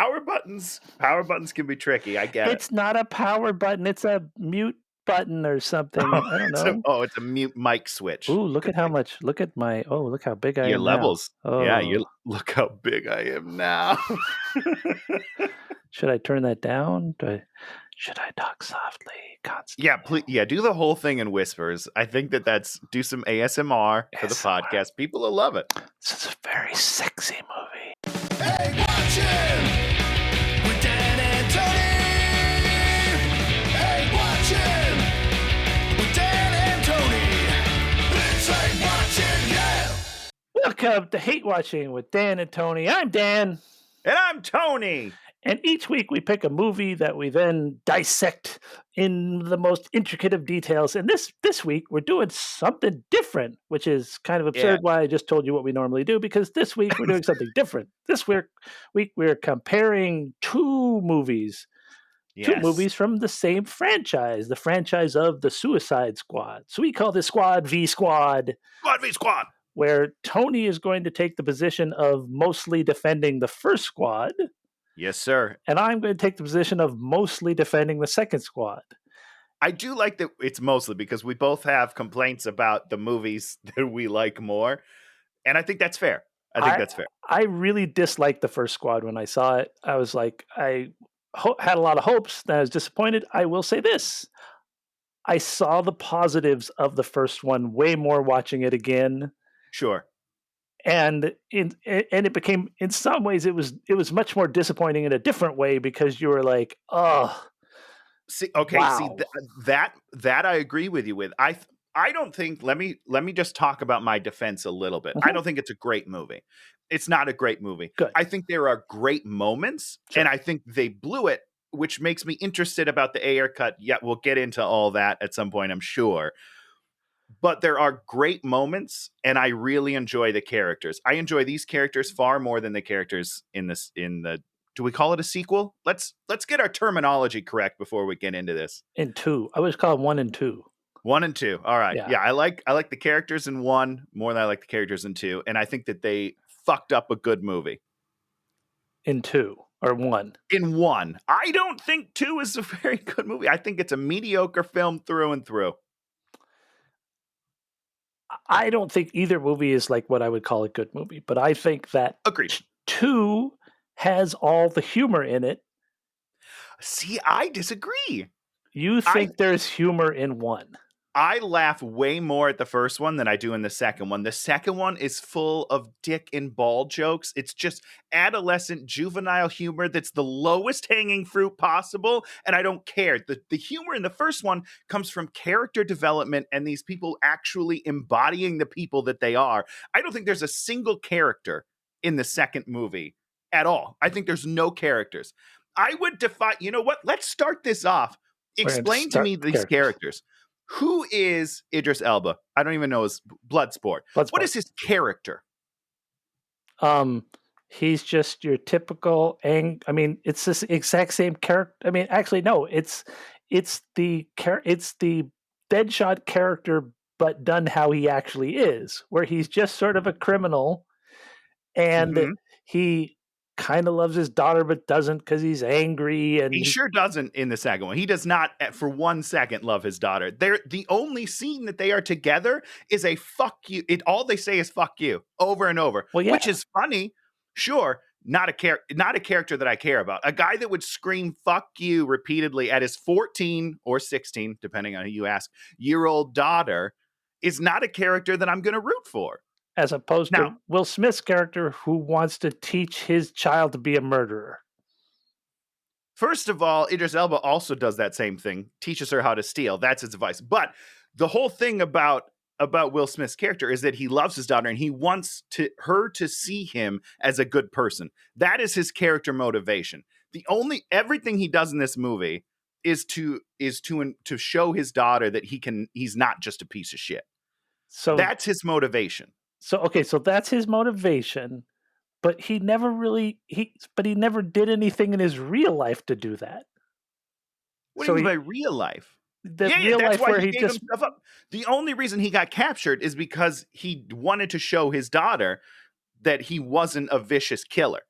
Power buttons can be tricky. I get It's not a power button. It's a mute button or something. I don't know. It's a mute mic switch. Ooh, look at how big I Your am levels. now. Yeah, Oh, look how big I am now. should I turn that down? Should I talk softly, constantly? Yeah, please. Yeah, do the whole thing in whispers. I think do some ASMR for the ASMR. podcast. People will love it. This is a very sexy movie. Hey, watching with Dan and Tony. Hey, watching with Dan and Tony. It's Hey Watching, yeah. Welcome to Hate Watching with Dan and Tony. I'm Dan. And I'm Tony. And each week we pick a movie that we then dissect in the most intricate of details. And this week we're doing something different, which is kind of absurd why I just told you what we normally do, because this week we're doing something different. This week we're comparing two movies. Yes. Two movies from the same franchise, the franchise of the Suicide Squad. So we call this Squad v Squad. Squad v Squad. Where Tony is going to take the position of mostly defending the first squad. Yes, sir. And I'm going to take the position of mostly defending the second squad. I do like that it's mostly because we both have complaints about the movies that we like more. And I think that's fair. That's fair. I really disliked the first squad when I saw it. I was like, I had a lot of hopes. Then I was disappointed. I will say this. I saw the positives of the first one way more watching it again. Sure. And it became, in some ways, it was much more disappointing in a different way because you were like, oh, wow. That I agree with you with. I don't think. Let me just talk about my defense a little bit. Mm-hmm. I don't think it's a great movie. It's not a great movie. Good. I think there are great moments, and I think they blew it, which makes me interested about the Ayer cut. Yeah, we'll get into all that at some point, I'm sure. But there are great moments, and I really enjoy the characters. I enjoy these characters far more than the characters in the. Do we call it a sequel? Let's get our terminology correct before we get into this. In two, I always call it 1 and 2. 1 and 2. All right, yeah. I like the characters in 1 more than I like the characters in 2, and I think that they fucked up a good movie. In 2 or 1? In 1, I don't think 2 is a very good movie. I think it's a mediocre film through and through. I don't think either movie is like what I would call a good movie, but I think that Agreed. 2 has all the humor in it. See, I disagree. You think there's humor in 1? I laugh way more at the first one than I do in the second one. The second one is full of dick and ball jokes. It's just adolescent, juvenile humor that's the lowest hanging fruit possible, and I don't care. The humor in the first one comes from character development and these people actually embodying the people that they are. I don't think there's a single character in the second movie at all. I think there's no characters. I would define, you know what? Let's start this off. Explain to me these characters. Who is Idris Elba? I don't even know his Bloodsport. What is his character? He's just your typical it's this exact same character. I mean, actually, no, it's the Deadshot character, but done how he actually is, where he's just sort of a criminal, and he kind of loves his daughter, but doesn't because he's angry. And he sure doesn't in the second one. He does not for 1 second love his daughter. The only scene that they are together is a fuck you. All they say is fuck you over and over, which is funny. Sure. Not a character that I care about. A guy that would scream fuck you repeatedly at his 14 or 16, depending on who you ask, year-old daughter is not a character that I'm going to root for. As opposed to Will Smith's character who wants to teach his child to be a murderer. First of all, Idris Elba also does that same thing, teaches her how to steal. That's his advice. But the whole thing about Will Smith's character is that he loves his daughter and he wants her to see him as a good person. That is his character motivation. Everything he does in this movie is to show his daughter that he's not just a piece of shit. So that's his motivation. So that's his motivation, but he never did anything in his real life to do that. What do you mean by real life? Real life where he just himself up. The only reason he got captured is because he wanted to show his daughter that he wasn't a vicious killer.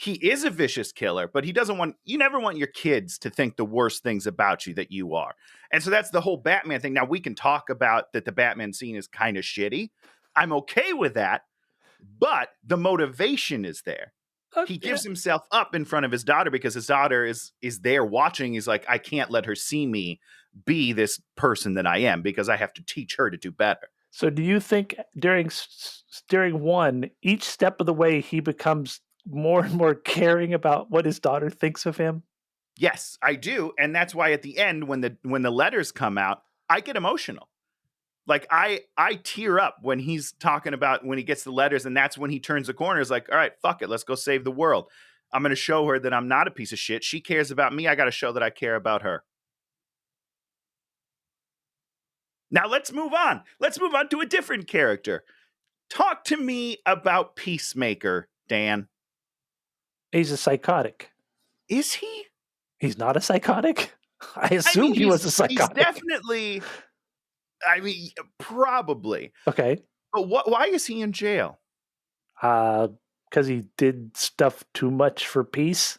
he is a vicious killer, but you never want your kids to think the worst things about you that you are. And so that's the whole Batman thing. Now we can talk about that the Batman scene is kind of shitty. I'm okay with that, but the motivation is there. He gives himself up in front of his daughter because his daughter is there watching. He's like, I can't let her see me be this person that I am because I have to teach her to do better. So do you think during one, each step of the way, he becomes more and more caring about what his daughter thinks of him? Yes, I do. And that's why at the end, when the letters come out, I get emotional. Like I tear up when he's talking about when he gets the letters, and that's when he turns the corner. Is like, all right, fuck it, let's go save the world. I'm going to show her that I'm not a piece of shit. She cares about me. I got to show that I care about her. Now let's move on. Let's move on to a different character. Talk to me about Peacemaker, Dan. He's a psychotic. Is he? He's not a psychotic? I assumed he was a psychotic. He's definitely, probably. Okay. But why is he in jail? Because he did stuff too much for peace.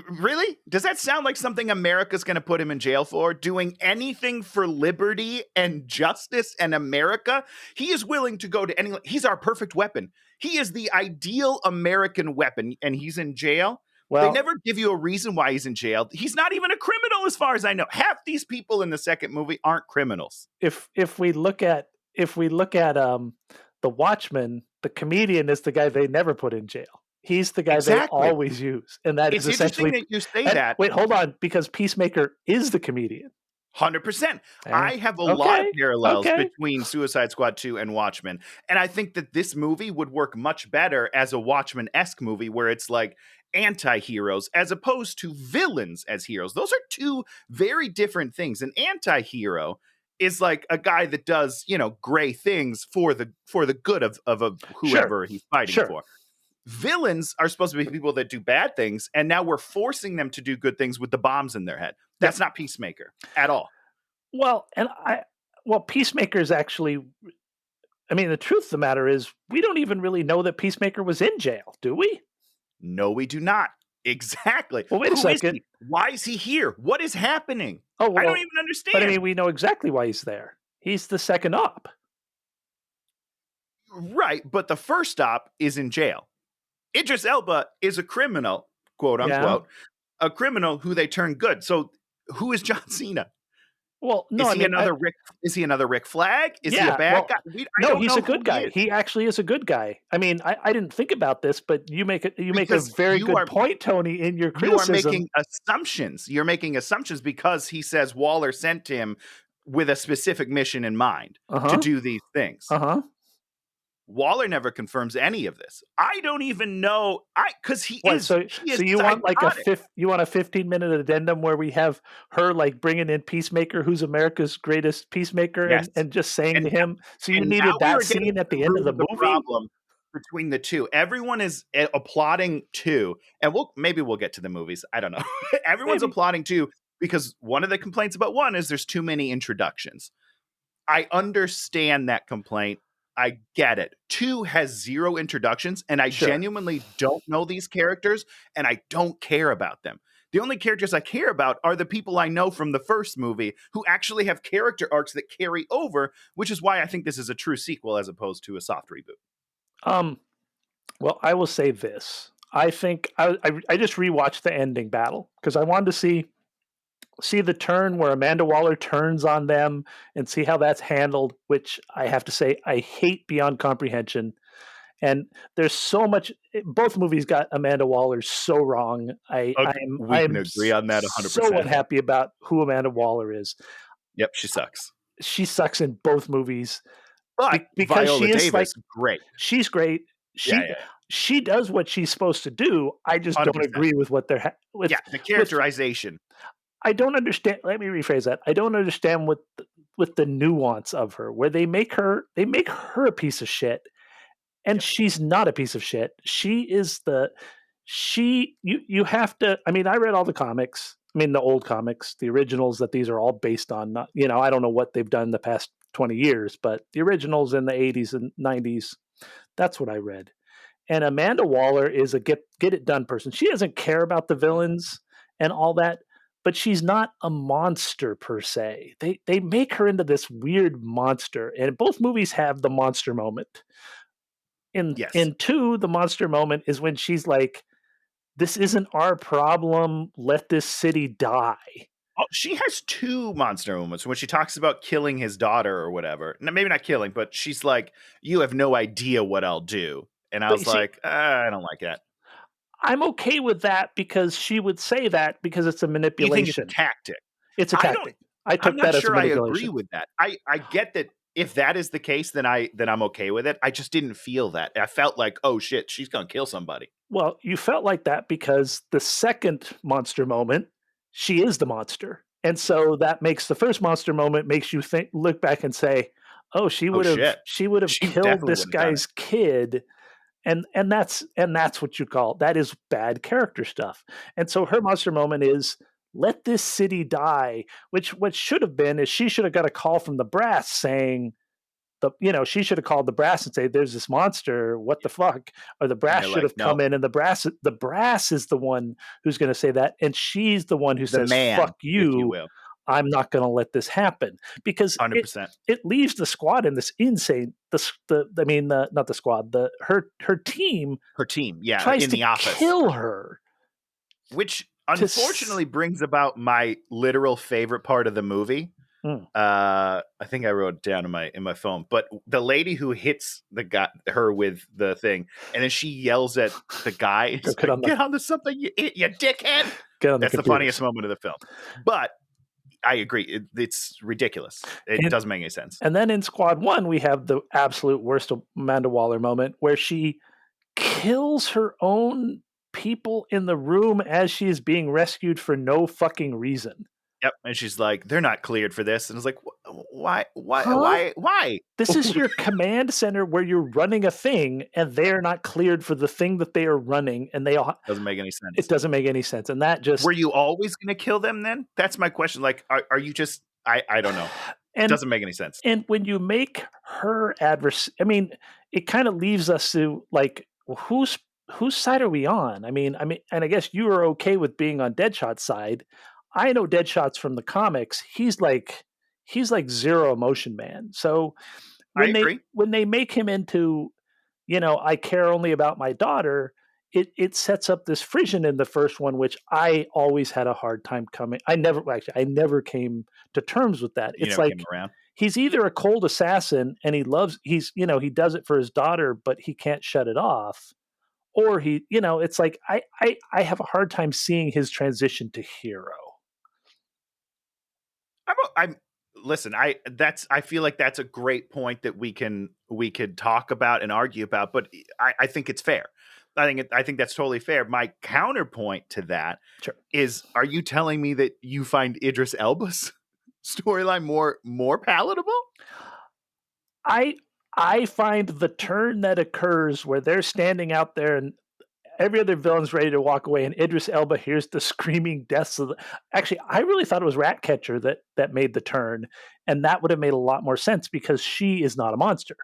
Really? Does that sound like something America's going to put him in jail for? Doing anything for liberty and justice and America? He is willing to go to any... He's our perfect weapon. He is the ideal American weapon, and he's in jail? Well, they never give you a reason why he's in jail. He's not even a criminal as far as I know. Half these people in the second movie aren't criminals. If we look at The Watchmen, the comedian is the guy they never put in jail. He's the guy they always use. And that is essentially... It's interesting that you say that. Wait, hold on, because Peacemaker is the comedian. 100%. I have a lot of parallels between Suicide Squad 2 and Watchmen. And I think that this movie would work much better as a Watchmen-esque movie where it's like anti-heroes as opposed to villains as heroes. Those are two very different things. An anti-hero is like a guy that does, gray things for the good of whoever he's fighting for. Villains are supposed to be people that do bad things, and now we're forcing them to do good things with the bombs in their head. That's not Peacemaker at all. Well, Peacemaker is actually... the truth of the matter is, we don't even really know that Peacemaker was in jail, do we? No, we do not. Exactly. Well, wait a second. Why is he here? What is happening? Oh, well, I don't even understand. But we know exactly why he's there. He's the second op. Right, but the first op is in jail. Idris Elba is a criminal, quote unquote, a criminal who they turn good. So who is John Cena? Well, no, is he another Rick Flag? Is he a bad guy? No, he's a good guy. He actually is a good guy. I didn't think about this, but you make a very good point, Tony, in your criticism. You are making assumptions. You're making assumptions because he says Waller sent him with a specific mission in mind to do these things. Waller never confirms any of this. I don't even know. Because he is. So you want like a 15-minute addendum where we have her like bringing in Peacemaker, who's America's greatest peacemaker, and just saying to him. So you needed that scene at the end of the movie. Problem between the two, everyone is applauding two, and maybe we'll get to the movies. I don't know. Everyone's applauding two because one of the complaints about one is there's too many introductions. I understand that complaint. I get it. 2 has 0 introductions, and I genuinely don't know these characters, and I don't care about them. The only characters I care about are the people I know from the first movie who actually have character arcs that carry over, which is why I think this is a true sequel as opposed to a soft reboot. Well, I will say this. I think I just rewatched the ending battle because I wanted to see the turn where Amanda Waller turns on them and see how that's handled, which I have to say I hate beyond comprehension. And there's so much. Both movies got Amanda Waller so wrong. I can agree on that 100%. So unhappy about who Amanda Waller is. Yep, she sucks. She sucks in both movies. But because Viola she is Davis, great. She's great. She does what she's supposed to do. I just 100%. Don't agree with what they're with. Yeah, the characterization. I don't understand. Let me rephrase that. I don't understand with the nuance of her, where they make her a piece of shit, and she's not a piece of shit. She is you have to. I read all the comics. The old comics, the originals that these are all based on. Not, I don't know what they've done the past 20 years, but the originals in the 80s and 90s, that's what I read. And Amanda Waller is a get it done person. She doesn't care about the villains and all that, but she's not a monster per se. They make her into this weird monster, and both movies have the monster moment. Yes. In 2, the monster moment is when she's like, "This isn't our problem. Let this city die." Oh, she has 2 monster moments when she talks about killing his daughter or whatever. Maybe not killing, but she's like, "You have no idea what I'll do." And I But you was see, like, I don't like that." I'm okay with that because she would say that because it's a You think it's a manipulation. tactic. It's a I don't tactic. I I'm took not that as a sure I agree manipulation. with that. I get that if that is the case, then I'm okay with it. I just didn't feel that. I felt like, "Oh shit, she's gonna kill somebody." Well, you felt like that because the second monster moment, she is the monster. And so that makes the first monster moment makes you think look back and say, "Oh, Oh shit. she would have She killed definitely this would have done it. guy's kid." And that's what you call that is bad character stuff. And so her monster moment is let this city die, which what should have been is she should have got a call from the brass saying, she should have called the brass and say, "There's this monster. What the fuck?" Or the And brass they're should like, have come "No, in, and the brass is the one who's going to say that, and she's the one who the says, man," "Fuck if you you. will. I'm not going to let this happen," because 100%. it leaves the squad in this insane. Not the squad. Her team Her team, yeah, tries in to the office. kill her. Which To s- unfortunately brings about my literal favorite part of the movie. Mm. I think I wrote it down in my phone. But the lady who hits her with the thing, and then she yells at the guy, Go it's like, "Get onto something, you dickhead!" get on the That's the funniest computers. moment of the film. But I agree, it's ridiculous. It And doesn't make any sense. and then in Squad One, we have the absolute worst Amanda Waller moment where she kills her own people in the room as she is being rescued for no fucking reason. Yep, and she's like, "They're not cleared for this," and it's like, "Why? Huh? Why?" This is your command center where you're running a thing and they're not cleared for the thing that they are running and Doesn't make any it sense. doesn't make any sense. And that Were just you always gonna kill them then? That's my question. Like, are you just I don't know. and Doesn't make any sense. and when you make her adverse, I mean, it kind of leaves us to like, well, whose side are we on? And I guess you are okay with being on Deadshot's side. I know Deadshot's from the comics. He's like zero emotion man. So I agree. when they make him into, I care only about my daughter, it sets up this frisson in the first one, which I always had a hard time coming. I never came to terms with that. You It's never came like around. he's either a cold assassin and he does it for his daughter, but he can't shut it off, or it's like I have a hard time seeing his transition to hero. I'm listen, I feel like that's a great point that we could talk about and argue about, but I think it's fair. I think that's totally fair. My counterpoint to that Sure. is, are you telling me that you find Idris Elba's storyline more palatable? I I find the turn that occurs where they're standing out there and every other villain's ready to walk away, and Idris Elba hears the screaming deaths of the. Actually, I really thought it was Ratcatcher that made the turn, and that would have made a lot more sense because she is not a monster.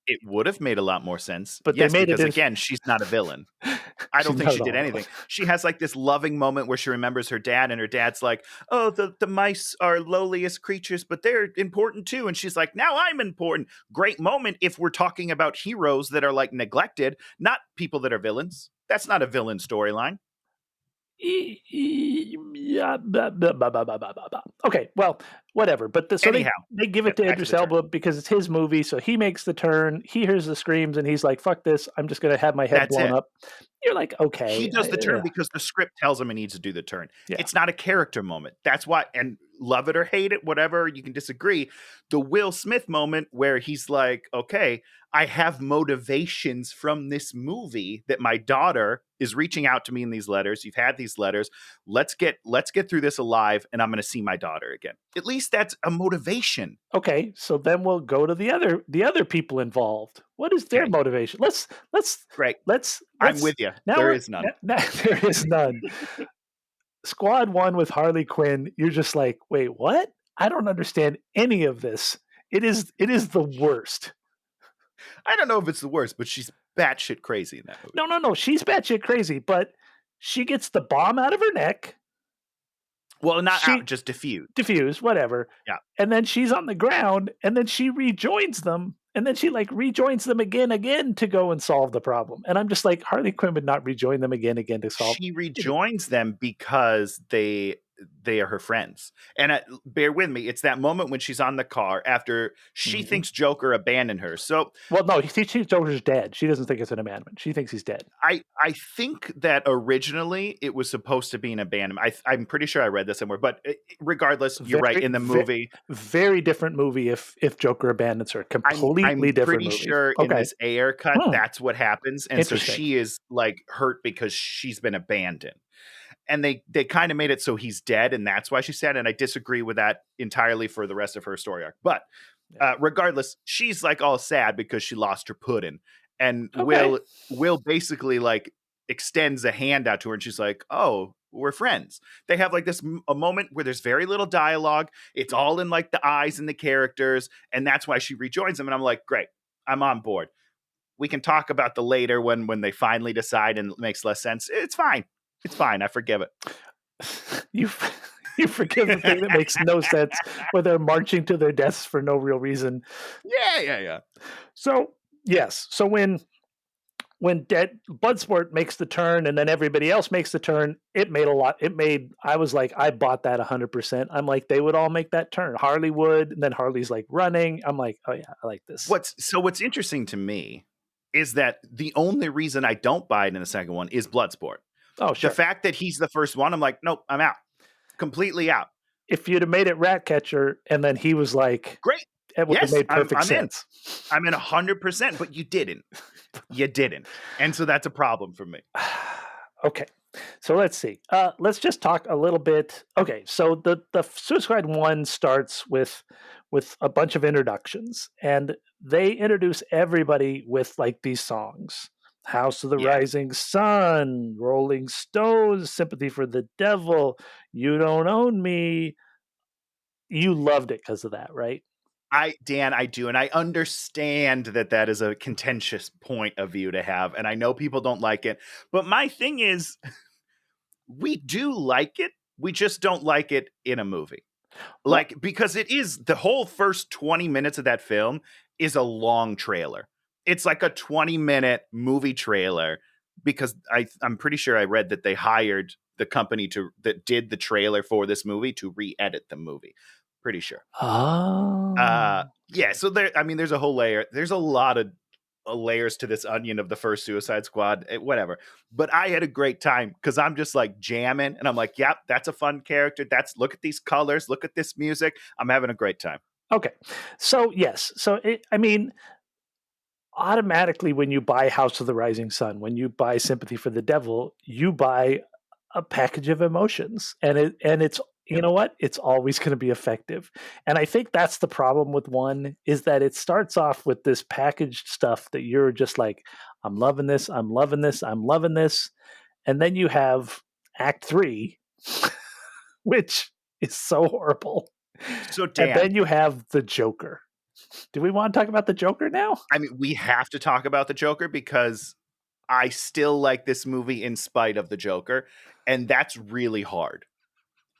It would have made a lot more sense. But they Yes, made it because in. again, she's not a villain. I don't She's think not she at did all a villain. anything. She has like this loving moment where she remembers her dad, and her dad's like, "Oh, the mice are lowliest creatures, but they're important too." And she's like, "Now I'm important." Great moment if we're talking about heroes that are like neglected, not people that are villains. That's not a villain storyline. Yeah, blah. Okay, well, whatever. But so Anyhow, they give yeah, it to back to Idris the turn. Elba because it's his movie. So he makes the turn. He hears the screams and he's like, "Fuck this! I'm just gonna have my head That's blown it. up." You're like, He okay, does the turn because the script tells him he needs to do the turn. yeah, It's not a character moment. That's why, and love it or hate it, whatever, you can disagree. The Will Smith moment where he's like, okay, I have motivations from this movie that my daughter is reaching out to me in these letters. You've had these letters. Let's get through this alive, and I'm going to see my daughter again. At least that's a motivation. okay. So then we'll go to the other people involved. What is their Okay, motivation? Let's great. let's I'm let's with you. now There we're is none. there is none. Squad One with Harley Quinn. You're just like, wait, what? I don't understand any of this. It is the worst. I don't know if it's the worst, but she's batshit crazy in that movie. No. She's batshit crazy, but she gets the bomb out of her neck. Well, not She- out, just diffused. Diffuse, whatever. Yeah. And then she's on the ground, and then she rejoins them, and then she like rejoins them again to go and solve the problem. And I'm just like, Harley Quinn would not rejoin them again to solve. She rejoins them because they are her friends. And bear with me, it's that moment when she's on the car after she thinks Joker abandoned her. So, well, no, she thinks Joker's dead. She doesn't think it's an abandonment. She thinks he's dead. I think that originally it was supposed to be an abandonment. I'm pretty sure I read this somewhere, but regardless, you're right. In the movie, very different movie. If Joker abandons her, completely I'm different. pretty movie. sure in this AR cut, that's what happens, and so Interesting. she is like hurt because she's been abandoned. And they kind of made it so he's dead, and that's why she's sad. And I disagree with that entirely for the rest of her story arc. But regardless, she's like all sad because she lost her pudding. And Will basically like extends a hand out to her, and she's like, "Oh, we're friends." They have like this a moment where there's very little dialogue. It's all in like the eyes and the characters, and that's why she rejoins them. And I'm like, great, I'm on board. We can talk about the later when they finally decide and it makes less sense. It's fine. It's fine. I forgive it. You forgive the thing that makes no sense, where they're marching to their deaths for no real reason. Yeah. So yes, so when Bloodsport makes the turn and then everybody else makes the turn, it made a lot. I was like, I bought that 100%. I'm like, they would all make that turn. Harley would, and then Harley's like running. I'm like, oh yeah, I like this. What's interesting to me is that the only reason I don't buy it in the second one is Bloodsport. Oh, sure. The fact that he's the first one, I'm like, nope, I'm out. Completely out. If you'd have made it Ratcatcher and then he was like, great. It would have made perfect sense. I'm in 100%, but you didn't. You didn't. And so that's a problem for me. Okay. So let's see. Let's just talk a little bit. Okay. So the Suicide Squad 1 starts with a bunch of introductions, and they introduce everybody with like these songs. House of the Rising Sun, Rolling Stones, Sympathy for the Devil, You Don't Own Me. You loved it because of that, right? Dan, I do. And I understand that is a contentious point of view to have. And I know people don't like it. But my thing is, we do like it. We just don't like it in a movie. Like, because it is the whole first 20 minutes of that film is a long trailer. It's like a 20-minute movie trailer because I'm pretty sure I read that they hired the company that did the trailer for this movie to re-edit the movie. Pretty sure. Oh. Yeah, so there's a whole layer. There's a lot of layers to this onion of the first Suicide Squad, whatever. But I had a great time because I'm just like jamming and I'm like, yep, that's a fun character. Look at these colors. Look at this music. I'm having a great time. Okay. So, yes. So, automatically when you buy House of the Rising Sun, when you buy Sympathy for the Devil, you buy a package of emotions, and it's you know what? It's always going to be effective. And I think that's the problem with one, is that it starts off with this packaged stuff that you're just like, I'm loving this, I'm loving this, I'm loving this. And then you have Act 3, which is so horrible. So, Dan, and then you have the Joker. Do we want to talk about the Joker now? I mean, we have to talk about the Joker because I still like this movie in spite of the Joker, and that's really hard.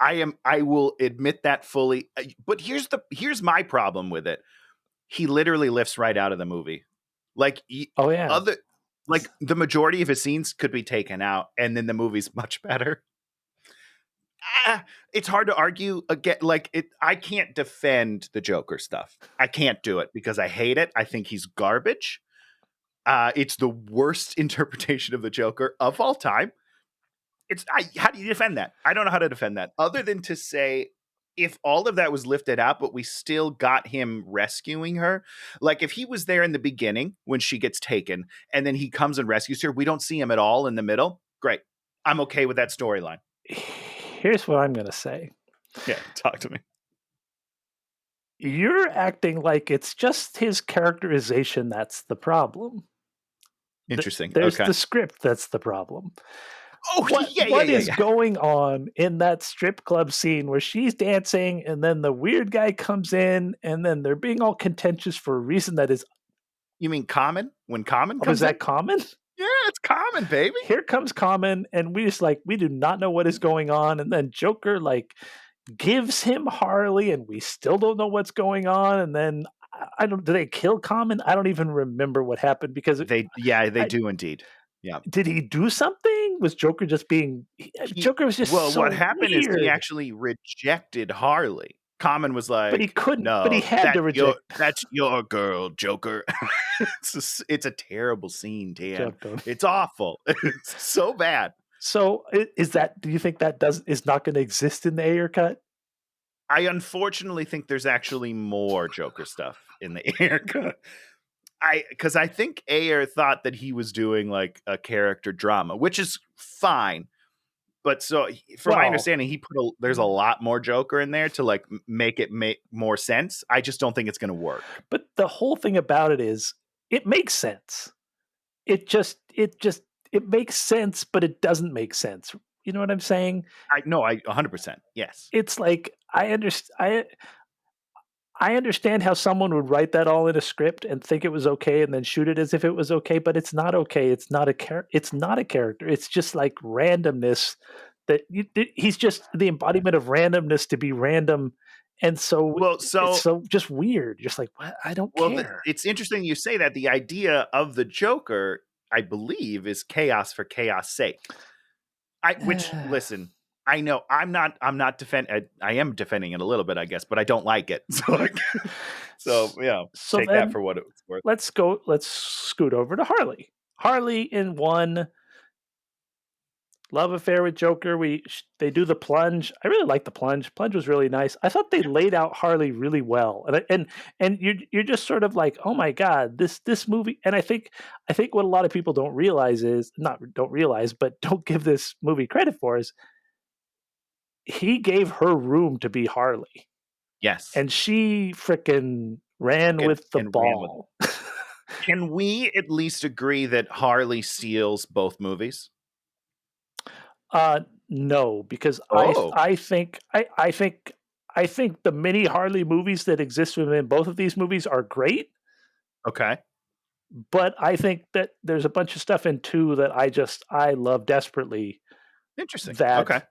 I will admit that fully. But here's my problem with it. He literally lifts right out of the movie. Like, the majority of his scenes could be taken out, and then the movie's much better. It's hard to argue again. I can't defend the Joker stuff. I can't do it because I hate it. I think he's garbage. It's the worst interpretation of the Joker of all time. How do you defend that? I don't know how to defend that other than to say, if all of that was lifted out, but we still got him rescuing her. Like if he was there in the beginning when she gets taken and then he comes and rescues her, we don't see him at all in the middle. Great. I'm okay with that storyline. Here's what I'm going to say. Yeah, talk to me. You're acting like it's just his characterization that's the problem. Interesting. There's the script that's the problem. Oh, what is going on in that strip club scene where she's dancing and then the weird guy comes in and then they're being all contentious for a reason that is You mean Common? When Common Oh, comes is in? that Common? Yeah, it's Common, baby. Here comes Common, and we just like we do not know what is going on, and then Joker like gives him Harley, and we still don't know what's going on, and then I don't. Do they kill Common? I don't even remember what happened because They I, do indeed. Yeah. did he do something? Was Joker just being? Joker was just Well, what so happened is he weird, actually rejected Harley. Common was but he like, couldn't. But he "No, had to reject. that's your girl, Joker." It's a terrible scene, Dan. Joker. It's awful. It's so bad. So is that? Do you think that is not going to exist in the Ayer cut? I unfortunately think there's actually more Joker stuff in the Ayer. Because I think Ayer thought that he was doing like a character drama, which is fine. But from my Well, understanding, there's a lot more Joker in there to like make it make more sense. I just don't think it's going to work. but the whole thing about it is, it makes sense. It makes sense, but it doesn't make sense. You know what I'm saying? I 100%. Yes. It's like I understand how someone would write that all in a script and think it was okay and then shoot it as if it was okay, but it's not okay. It's not a character. It's just like randomness he's just the embodiment of randomness to be random. And so Well, it's so just weird. Just like, what? I don't care. it's interesting you say that. The idea of the Joker, I believe, is chaos for chaos sake. Which listen, I know I'm not I am defending it a little bit, I guess, but I don't like it. So yeah, So take then that for what it's worth. let's scoot over to Harley. Harley in one love affair with Joker. They do the plunge. I really like the plunge. Plunge was really nice. I thought they laid out Harley really well, and you're just sort of like, oh my god, this movie. And I think what a lot of people don't realize is not don't realize, but don't give this movie credit for is he gave her room to be Harley, Yes. and she frickin' ran with the ball. Can we at least agree that Harley steals both movies? No, because Oh. I think the mini Harley movies that exist within both of these movies are great, Okay. but I think that there's a bunch of stuff in two that I love desperately Interesting. that Okay.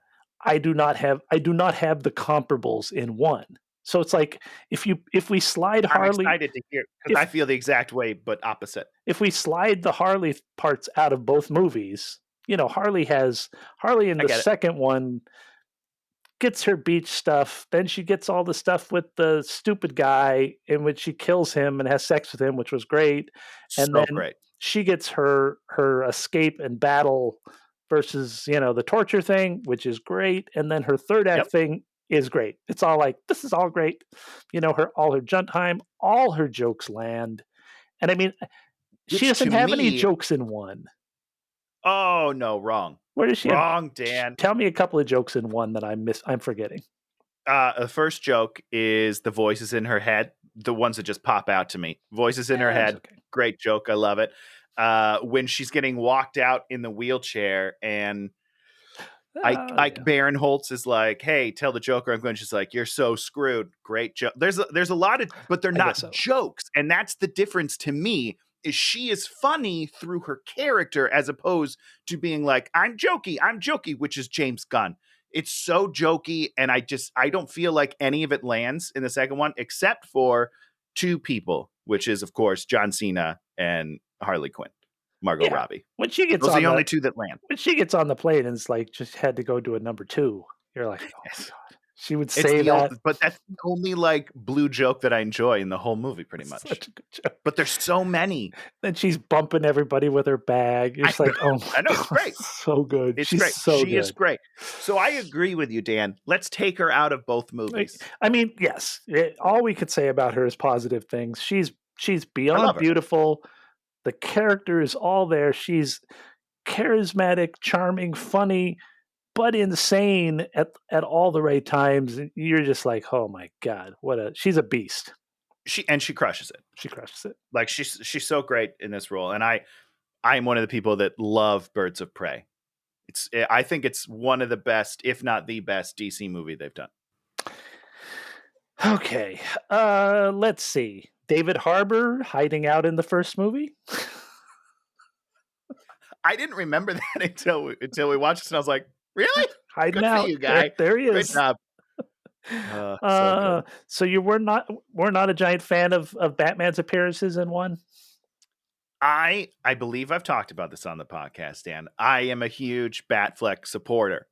I do not have the comparables in one. So it's like if we slide I'm Harley excited to hear because I if feel the exact way, but opposite. if we slide the Harley parts out of both movies, Harley in I the get it. second one gets her beach stuff. Then she gets all the stuff with the stupid guy in which she kills him and has sex with him, which was great. And So then great. she gets her escape and battle versus, the torture thing, which is great. And then her third act Yep. thing is great. It's all like, this is all great. All her junt time, all her jokes land. And I mean, she Which doesn't to have any me, jokes in one. oh no, wrong. Where does she have? Wrong, Dan. Tell me a couple of jokes in one that I'm forgetting. The first joke is the voices in her head, the ones that just pop out to me. Voices in her head. Okay. Great joke. I love it. When she's getting walked out in the wheelchair and Ike Barinholtz is like, "Hey, tell the Joker I'm going." She's like, "You're so screwed." Great joke. There's a lot of, but they're not jokes, and that's the difference to me. Is she is funny through her character as opposed to being like, I'm jokey, which is James Gunn. It's so jokey, and I don't feel like any of it lands in the second one, except for two people, which is of course John Cena and Harley Quinn, Margot Robbie. When she gets Those are the only two that land. When she gets on the plane and it's like just had to go to a number 2, you're like, oh my god. She would say that, but that's the only like blue joke that I enjoy in the whole movie, pretty much. Such a good joke. But there's so many. Then she's bumping everybody with her bag. It's like, oh, I know, it's great. So good. It's She's great. So she is great. So I agree with you, Dan. Let's take her out of both movies. I mean, yes. All we could say about her is positive things. She's beyond beautiful. The character is all there. She's charismatic, charming, funny, but insane at all the right times. And you're just like, oh my god, she's a beast. She crushes it. She crushes it. Like she's so great in this role, and I'm one of the people that love Birds of Prey. I think it's one of the best, if not the best, DC movie they've done. Okay, let's see. David Harbour hiding out in the first movie. I didn't remember that until we watched this, and I was like, really? Hiding Good for out. you, guy. There he Great is. job. So good. So you were not a giant fan of Batman's appearances in one? I believe I've talked about this on the podcast, Dan. I am a huge Batfleck supporter.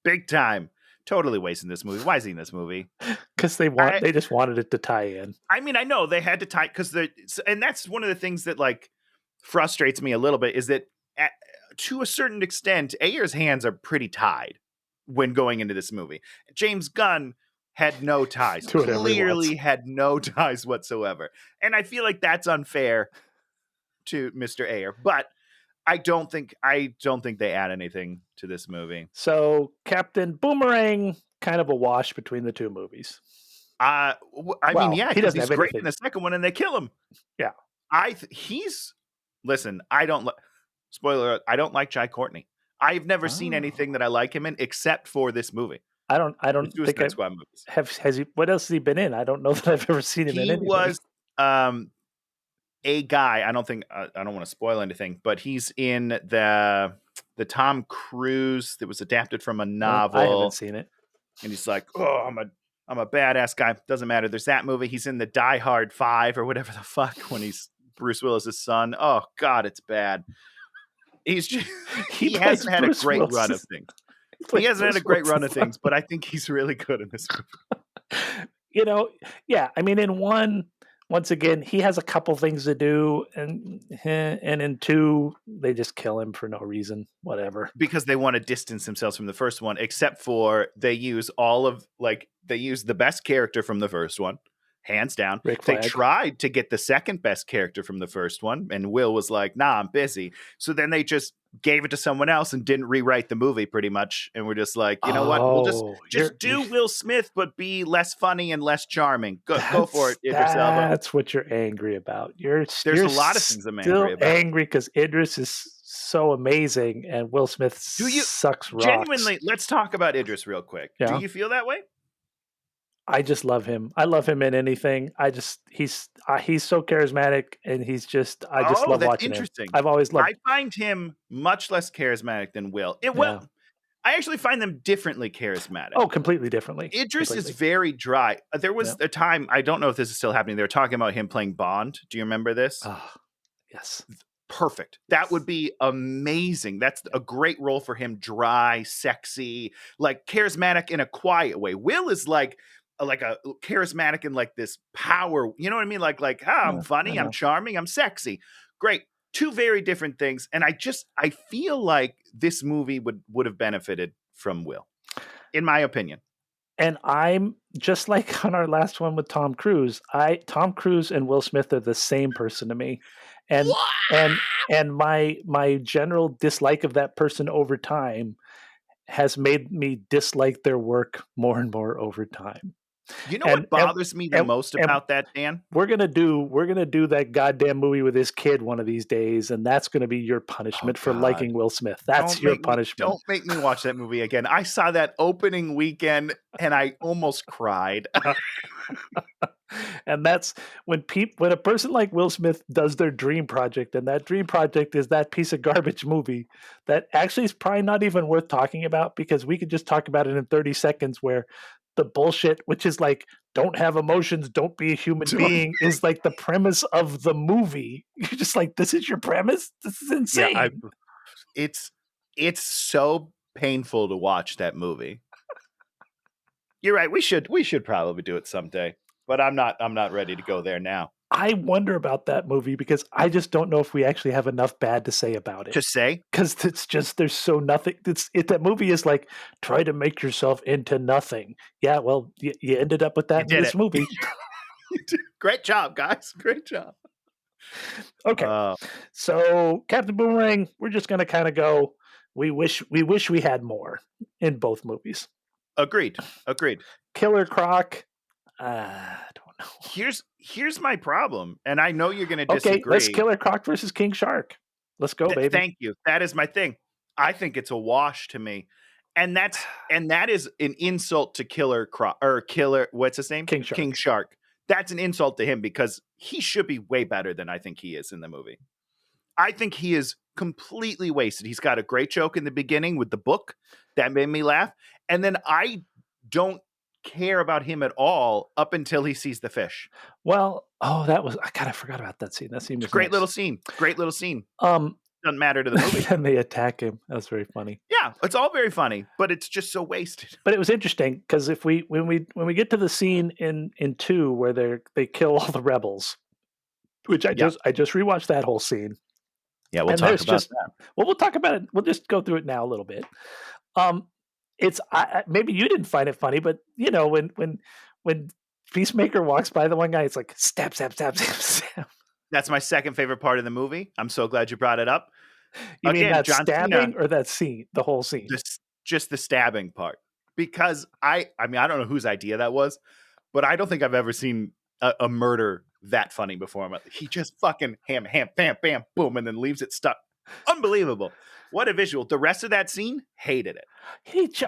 Big time. Totally wasting this movie. Why is he in this movie? Because they just wanted it to tie in. I mean, I know they had to tie because and that's one of the things that like frustrates me a little bit is that to a certain extent, Ayer's hands are pretty tied when going into this movie. James Gunn had no ties. Clearly had no ties whatsoever. And I feel like that's unfair to Mr. Ayer. But I don't think they add anything to this movie. So Captain Boomerang, kind of a wash between the two movies. I mean, yeah, he doesn't he's have great anything. in the second one, and they kill him. Yeah, listen. I don't. Spoiler alert, I don't like Jai Courtney. I've never seen anything that I like him in except for this movie. I don't think Squad movies. Has he? What else has he been in? I don't know that I've ever seen him in anything. He was a guy. I don't think I don't want to spoil anything, but he's in the Tom Cruise that was adapted from a novel. I haven't seen it. And he's like, "Oh, I'm a badass guy." Doesn't matter. There's that movie. He's in the Die Hard 5 or whatever the fuck when he's Bruce Willis's son. Oh God, it's bad. He's just, he hasn't had a great run of things. He hasn't had a great run of things, but I think he's really good in this movie. Yeah. I mean, in one, once again, he has a couple things to do, and in two, they just kill him for no reason, whatever. Because they want to distance themselves from the first one, except for they use the best character from the first one, hands down. They tried to get the second best character from the first one, and Will was like, "Nah, I'm busy." So then they just gave it to someone else and didn't rewrite the movie pretty much. And we're just like, you know what? We'll just do Will Smith, but be less funny and less charming. Go for it, Idris Elba. That's what you're angry about. There's a lot of things I'm angry about. Angry because Idris is so amazing and Will Smith sucks rocks. Genuinely, let's talk about Idris real quick. Yeah. Do you feel that way? I just love him. I love him in anything. He's so charismatic, and I just love watching him. I've always loved. I find him much less charismatic than Will. I actually find them differently charismatic. Oh, completely differently. Idris is very dry. There was a time, I don't know if this is still happening. They were talking about him playing Bond. Do you remember this? Yes. Perfect. That would be amazing. That's a great role for him. Dry, sexy, like charismatic in a quiet way. Will is like a charismatic and like this power, you know what I mean? I'm funny, I'm charming, I'm sexy. Great. Two very different things. And I feel like this movie would have benefited from Will, in my opinion. And I'm just like on our last one with Tom Cruise. Tom Cruise and Will Smith are the same person to me. And my general dislike of that person over time has made me dislike their work more and more over time. You know what bothers me the most about that, Dan? We're gonna do that goddamn movie with his kid one of these days, and that's gonna be your punishment for liking Will Smith. That's your punishment. Don't make me watch that movie again. I saw that opening weekend and I almost cried. And that's when a person like Will Smith does their dream project, and that dream project is that piece of garbage movie that actually is probably not even worth talking about, because we could just talk about it in 30 seconds, where the bullshit, which is like, don't have emotions, don't be a human being, is like the premise of the movie. You're just like, this is your premise? This is insane. Yeah, it's so painful to watch that movie. You're right. We should probably do it someday, but I'm not ready to go there now. I wonder about that movie because I just don't know if we actually have enough bad to say about it. To say? Because it's just, there's so nothing. That movie is like, try to make yourself into nothing. Yeah, well, you ended up with that in this movie. Great job, guys. Great job. Okay. So Captain Boomerang, we're just going to kind of go, we wish we had more in both movies. Agreed. Killer Croc, I don't know. Here's my problem, and I know you're going to disagree. Okay, let's Killer Croc versus King Shark. Let's go, baby. Thank you. That is my thing. I think it's a wash to me, and that is an insult to Killer Croc or Killer. What's his name? King Shark. King Shark. that's an insult to him because he should be way better than I think he is in the movie. I think he is completely wasted. He's got a great joke in the beginning with the book that made me laugh. And then I don't care about him at all up until he sees the fish. Well, that was, I kind of forgot about that scene. That scene It's was a great nice. little scene. Great little scene. Um, Doesn't matter to the movie. and they attack him. That was very funny. Yeah, it's all very funny, but it's just so wasted. But it was interesting because when we get to the scene in 2 where they kill all the rebels, which I just rewatched that whole scene. Yeah, we'll And talk there's about that. Well, we'll talk about it. We'll just go through it now a little bit. It's maybe you didn't find it funny, but you know when Peacemaker walks by the one guy, it's like stab, stab, stab, stab, stab. That's my second favorite part of the movie. I'm so glad you brought it up. You mean that John stabbing Cena, or that scene, the whole scene? just the stabbing part. Because I mean, I don't know whose idea that was, but I don't think I've ever seen a murder that funny before. He just fucking ham, bam, bam, boom, and then leaves it stuck. Unbelievable. What a visual. The rest of that scene, hated it.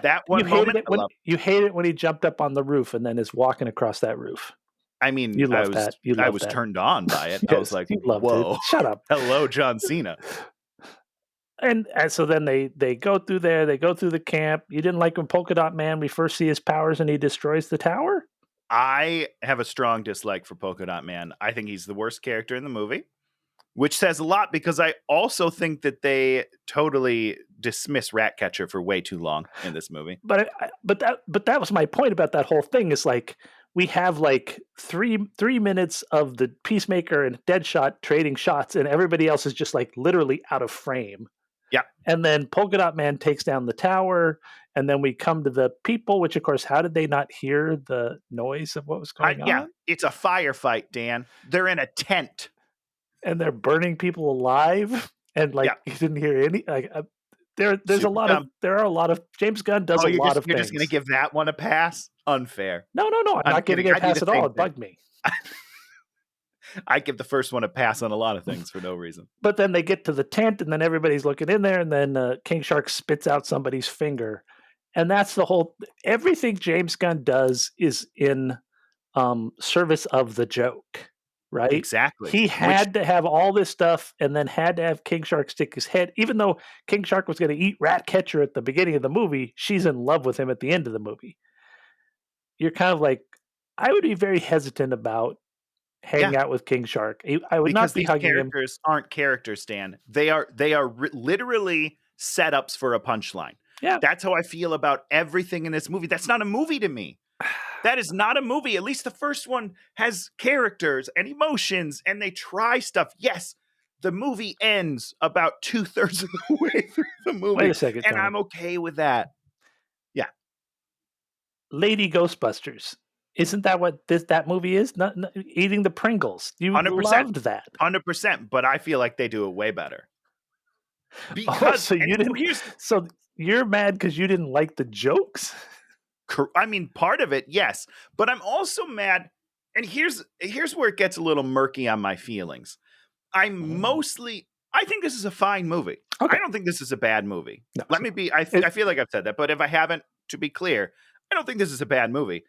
That one moment, I love. You hate it when he jumped up on the roof and then is walking across that roof. I mean, You love that. I was turned on by it. Yes, I was like, you loved whoa. it. Shut up. Hello, John Cena. And so then they go through there. They go through the camp. You didn't like when Polka Dot Man, we first see his powers and he destroys the tower? I have a strong dislike for Polka Dot Man. I think he's the worst character in the movie, which says a lot because I also think that they totally dismiss Ratcatcher for way too long in this movie. But that was my point about that whole thing is like we have like 3 minutes of the Peacemaker and Deadshot trading shots and everybody else is just like literally out of frame. Yeah. And then Polka Dot Man takes down the tower and then we come to the people, which of course, how did they not hear the noise of what was going on? Yeah, it's a firefight, Dan. They're in a tent. And they're burning people alive and like you didn't hear any like there are a lot of James Gunn does a lot of things. You're just going to give that one a pass? Unfair. No, I'm not giving it a pass at all. It bugged me. I give the first one a pass on a lot of things for no reason. But then they get to the tent and then everybody's looking in there and then King Shark spits out somebody's finger. And that's the whole everything James Gunn does is in service of the joke. Right? Exactly. He had to have all this stuff and then had to have King Shark stick his head. Even though King Shark was going to eat Ratcatcher at the beginning of the movie, she's in love with him at the end of the movie. You're kind of like, I would be very hesitant about hanging out with King Shark. I would not be hugging him. Characters aren't characters, Stan. They are literally setups for a punchline. Yeah. That's how I feel about everything in this movie. That's not a movie to me. That is not a movie. At least the first one has characters and emotions and they try stuff. Yes, the movie ends about 2/3 of the way through the movie. Wait a second, and Tony. I'm okay with that. Yeah. Lady Ghostbusters. Isn't that what that movie is? Not eating the Pringles. You 100%, loved that. 100%, but I feel like they do it way better. Because so you're mad because you didn't like the jokes? I mean, part of it, yes, but I'm also mad. And here's where it gets a little murky on my feelings. I think this is a fine movie. Okay. I don't think this is a bad movie. No, Let me be. I feel like I've said that, but if I haven't, to be clear, I don't think this is a bad movie.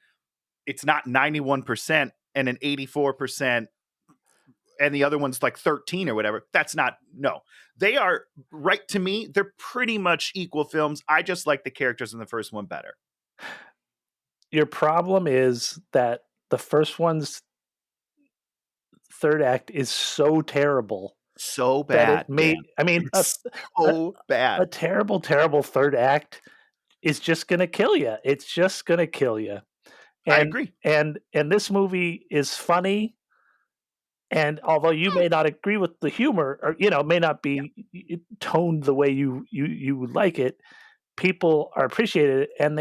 It's not 91% and an 84%, and the other one's like 13 or whatever. That's not. No, they are right to me. They're pretty much equal films. I just like the characters in the first one better. Your problem is that the first one's third act is so terrible. So bad. Bad. A terrible, terrible third act is just going to kill you. It's just going to kill you. And, I agree. And this movie is funny. And although you may not agree with the humor or, may not be toned the way you would like it, people are appreciated it. And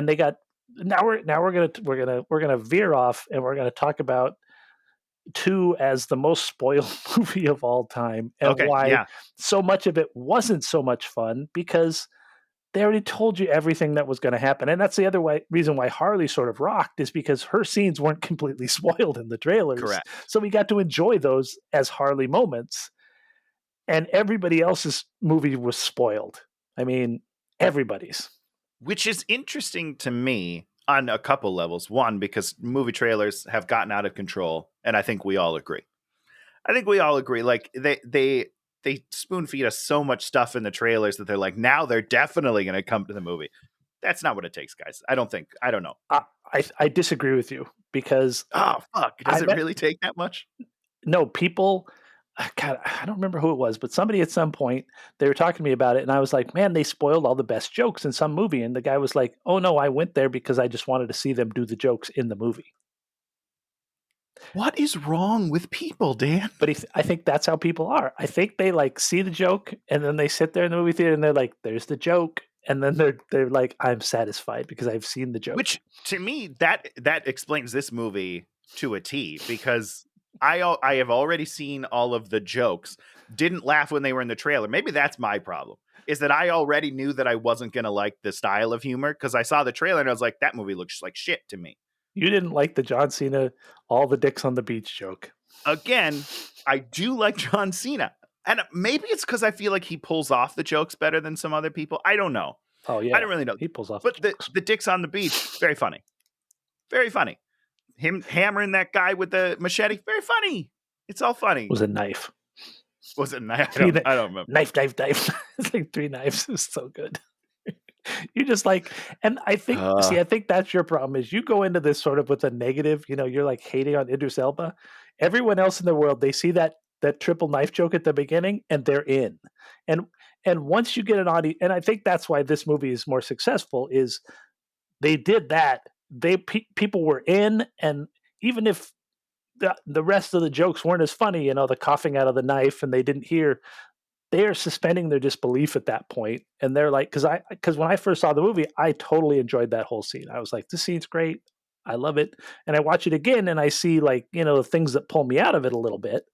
they got, now we're gonna veer off and we're gonna talk about 2 as the most spoiled movie of all time and why so much of it wasn't so much fun because they already told you everything that was going to happen. And that's the other reason why Harley sort of rocked is because her scenes weren't completely spoiled in the trailers. Correct. So we got to enjoy those as Harley moments and everybody else's movie was spoiled. I mean, everybody's. Which is interesting to me. on a couple levels. One, because movie trailers have gotten out of control, and I think we all agree. Like they spoon feed us so much stuff in the trailers that they're like, now they're definitely going to come to the movie. That's not what it takes, guys. I don't think. I don't know. I disagree with you because Oh fuck! Does it really take that much? no people. God, I don't remember who it was, but somebody at some point they were talking to me about it, and I was like, "Man, they spoiled all the best jokes in some movie." And the guy was like, "Oh no, I went there because I just wanted to see them do the jokes in the movie." What is wrong with people, Dan? But I think that's how people are. I think they like see the joke, and then they sit there in the movie theater, and they're like, "There's the joke," and then they're like, "I'm satisfied because I've seen the joke." Which to me that explains this movie to a T, because I have already seen all of the jokes. Didn't laugh when they were in the trailer. Maybe that's my problem. Is that I already knew that I wasn't going to like the style of humor because I saw the trailer and I was like, that movie looks like shit to me. You didn't like the John Cena, all the dicks on the beach joke. Again, I do like John Cena. And maybe it's because I feel like he pulls off the jokes better than some other people. I don't know. Oh yeah, I don't really know. He pulls off, but the jokes. the dicks on the beach, very funny, very funny. Him hammering that guy with the machete, very funny. It's all funny. Was a knife. Was it a knife? I don't remember. Knife. It's like 3 knives. It's so good. You just like, and I think, I think that's your problem is you go into this sort of with a negative, you're like hating on Idris Elba. Everyone else in the world, they see that triple knife joke at the beginning and they're in. And once you get an audience, and I think that's why this movie is more successful is they did that. People were in, and even if the rest of the jokes weren't as funny, the coughing out of the knife and they didn't hear, they are suspending their disbelief at that point, and they're like, because when I first saw the movie, I totally enjoyed that whole scene. I was like, this scene's great, I love it, and I watch it again, and I see like the things that pull me out of it a little bit,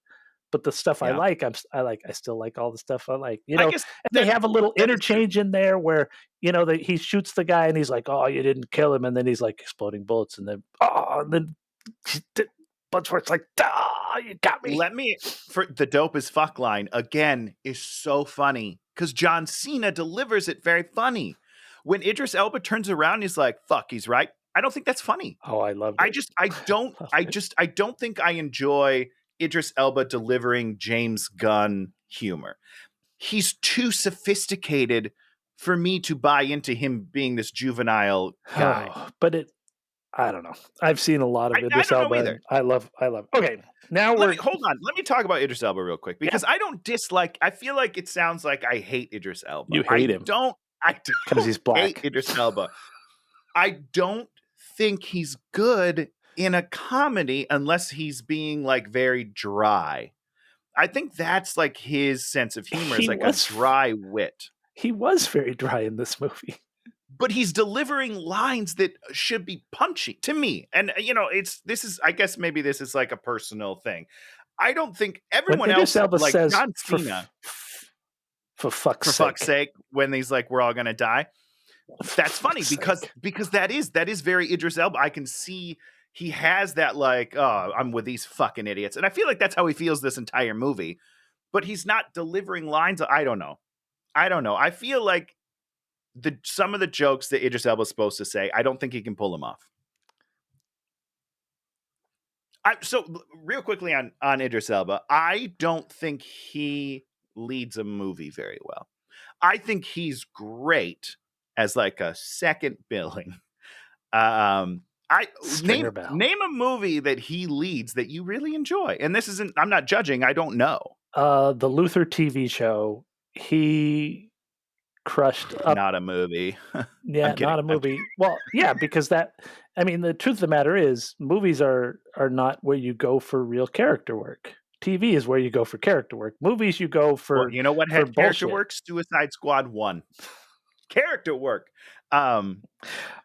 but the stuff I like, I still like all the stuff I like, I guess and they have a little interchange in there where he shoots the guy and he's like, oh, you didn't kill him, and then he's like exploding bullets, and then Bloodsworth's like, you got me. For the dope as fuck line again is so funny because John Cena delivers it very funny. When Idris Elba turns around, he's like, fuck, he's right. I don't think that's funny. Oh, I love it. I don't think I enjoy Idris Elba delivering James Gunn humor. He's too sophisticated for me to buy into him being this juvenile guy. But I don't know. I've seen a lot of Idris Elba. Either. I love. Okay, now hold on. Let me talk about Idris Elba real quick because I don't dislike. I feel like it sounds like I hate Idris Elba. You hate him. I don't because he's black. Hate Idris Elba. I don't think he's good in a comedy unless he's being like very dry. I think that's like his sense of humor is like a dry wit. He was very dry in this movie. But he's delivering lines that should be punchy to me. And I guess maybe this is like a personal thing. I don't think everyone else like says, John Cena for fuck's sake, when he's like, we're all gonna die. That's funny because that is very Idris Elba. I can see he has that like, oh, I'm with these fucking idiots. And I feel like that's how he feels this entire movie. But he's not delivering lines. I don't know. I feel like some of the jokes that Idris Elba is supposed to say, I don't think he can pull them off. So real quickly on Idris Elba, I don't think he leads a movie very well. I think he's great as like a second billing. Name a movie that he leads that you really enjoy. And this isn't, I'm not judging. I don't know. The Luther TV show, he crushed up. Not a movie. Yeah, not a movie. Well, yeah, because the truth of the matter is movies are not where you go for real character work. TV is where you go for character work. Movies you go for, well, you know what had character work? Suicide Squad 1. Character work. Okay.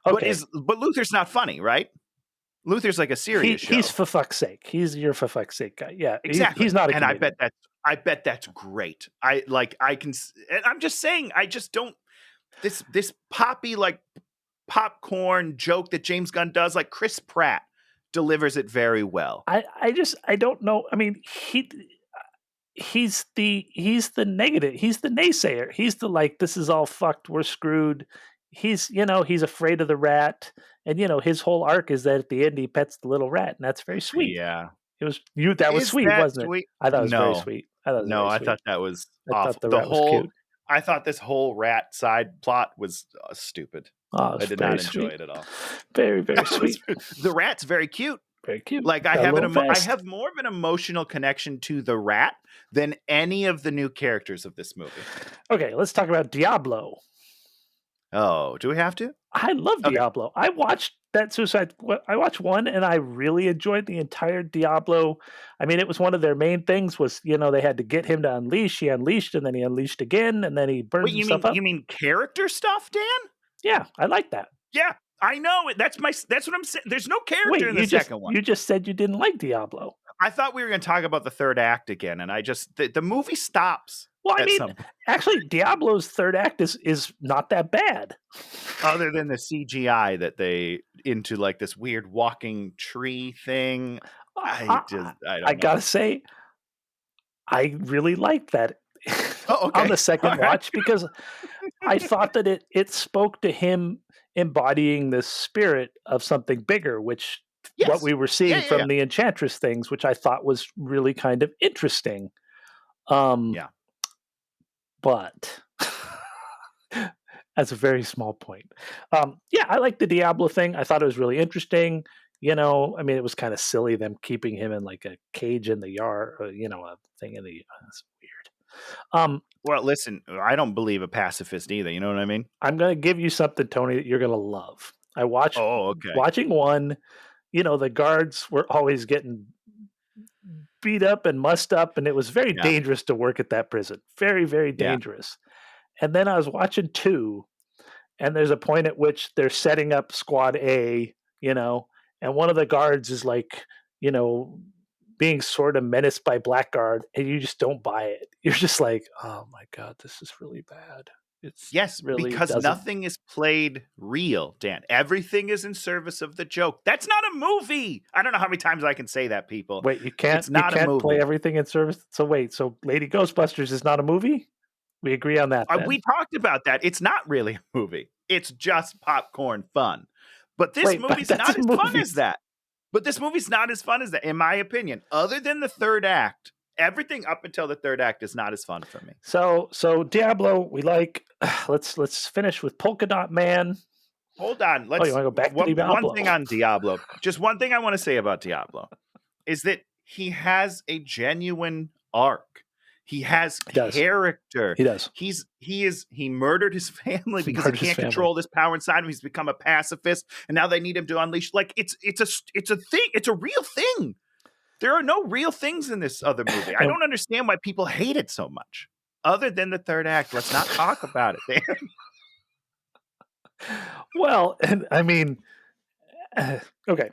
But Luther's not funny, right? Luther's like a serious show. He's for fuck's sake. He's your for fuck's sake guy. Yeah, exactly. He's not a comedian. And I bet that's great. I'm just saying, I just don't, this poppy, like popcorn joke that James Gunn does, like Chris Pratt delivers it very well. I don't know. I mean, he's the negative. He's the naysayer. He's the like, this is all fucked. We're screwed. he's afraid of the rat, and his whole arc is that at the end he pets the little rat, and that's very sweet. Yeah. It was that was Is sweet, that wasn't it? sweet? I thought it was very No. sweet. I thought it was No, very I sweet. thought that was I awful. thought the rat was cute. I thought this whole rat side plot was stupid. Oh, it I was did very not enjoy sweet. it at all. Very, very That was- sweet. the rat's very cute. Very cute. Like I Got a have little I vest. have more of an emotional connection to the rat than any of the new characters of this movie. Okay, let's talk about Diablo. Oh, do we have to? I love Okay. Diablo. I watched that Suicide. I watched one, and I really enjoyed the entire Diablo. I mean, it was one of their main things. Was they had to get him to unleash. He unleashed, and then he unleashed again, and then he burned Wait, himself up. you mean character stuff, Dan? Yeah, I like that. Yeah, I know. That's what I'm saying. There's no character Wait, in the second one. You just said you didn't like Diablo. I thought we were going to talk about the third act again, and the movie stops. Well, I mean, actually, Diablo's third act is not that bad. Other than the CGI that they into like this weird walking tree thing. I don't know. Gotta say, I really liked that on the second watch because I thought that it spoke to him embodying the spirit of something bigger, which what we were seeing from the Enchantress things, which I thought was really kind of interesting. But that's a very small point. I like the Diablo thing. I thought it was really interesting. I mean, it was kind of silly them keeping him in like a cage in the yard, or, a thing in the. That's weird. Well, listen, I don't believe a pacifist either. You know what I mean? I'm going to give you something, Tony, that you're going to love. I watched. Oh, okay. Watching one, the guards were always getting beat up and mussed up, and it was very dangerous to work at that prison. Very, very dangerous. And then I was watching 2, and there's a point at which they're setting up Squad A, and one of the guards is like, being sort of menaced by Blackguard, and you just don't buy it. You're just like, oh my God, this is really bad. It's really because nothing is played real, Dan. Everything is in service of the joke. That's not a movie. I don't know how many times I can say that, people. Wait, you can't. It's not a movie. Play everything in service. So wait, so Lady Ghostbusters is not a movie? We agree on that. We talked about that. It's not really a movie. It's just popcorn fun. But this movie's not as fun as that. But this movie's not as fun as that, in my opinion. Other than the third act, everything up until the third act is not as fun for me. So Diablo, we like. Let's finish with Polka Dot Man. Hold on. You want to go back to Diablo? One thing on Diablo. Just one thing I want to say about Diablo is that he has a genuine arc. He has character. He does. He murdered his family because he can't control this power inside him. He's become a pacifist, and now they need him to unleash. Like it's a thing. It's a real thing. There are no real things in this other movie. I don't understand why people hate it so much. Other than the third act, let's not talk about it. Well, I mean, okay.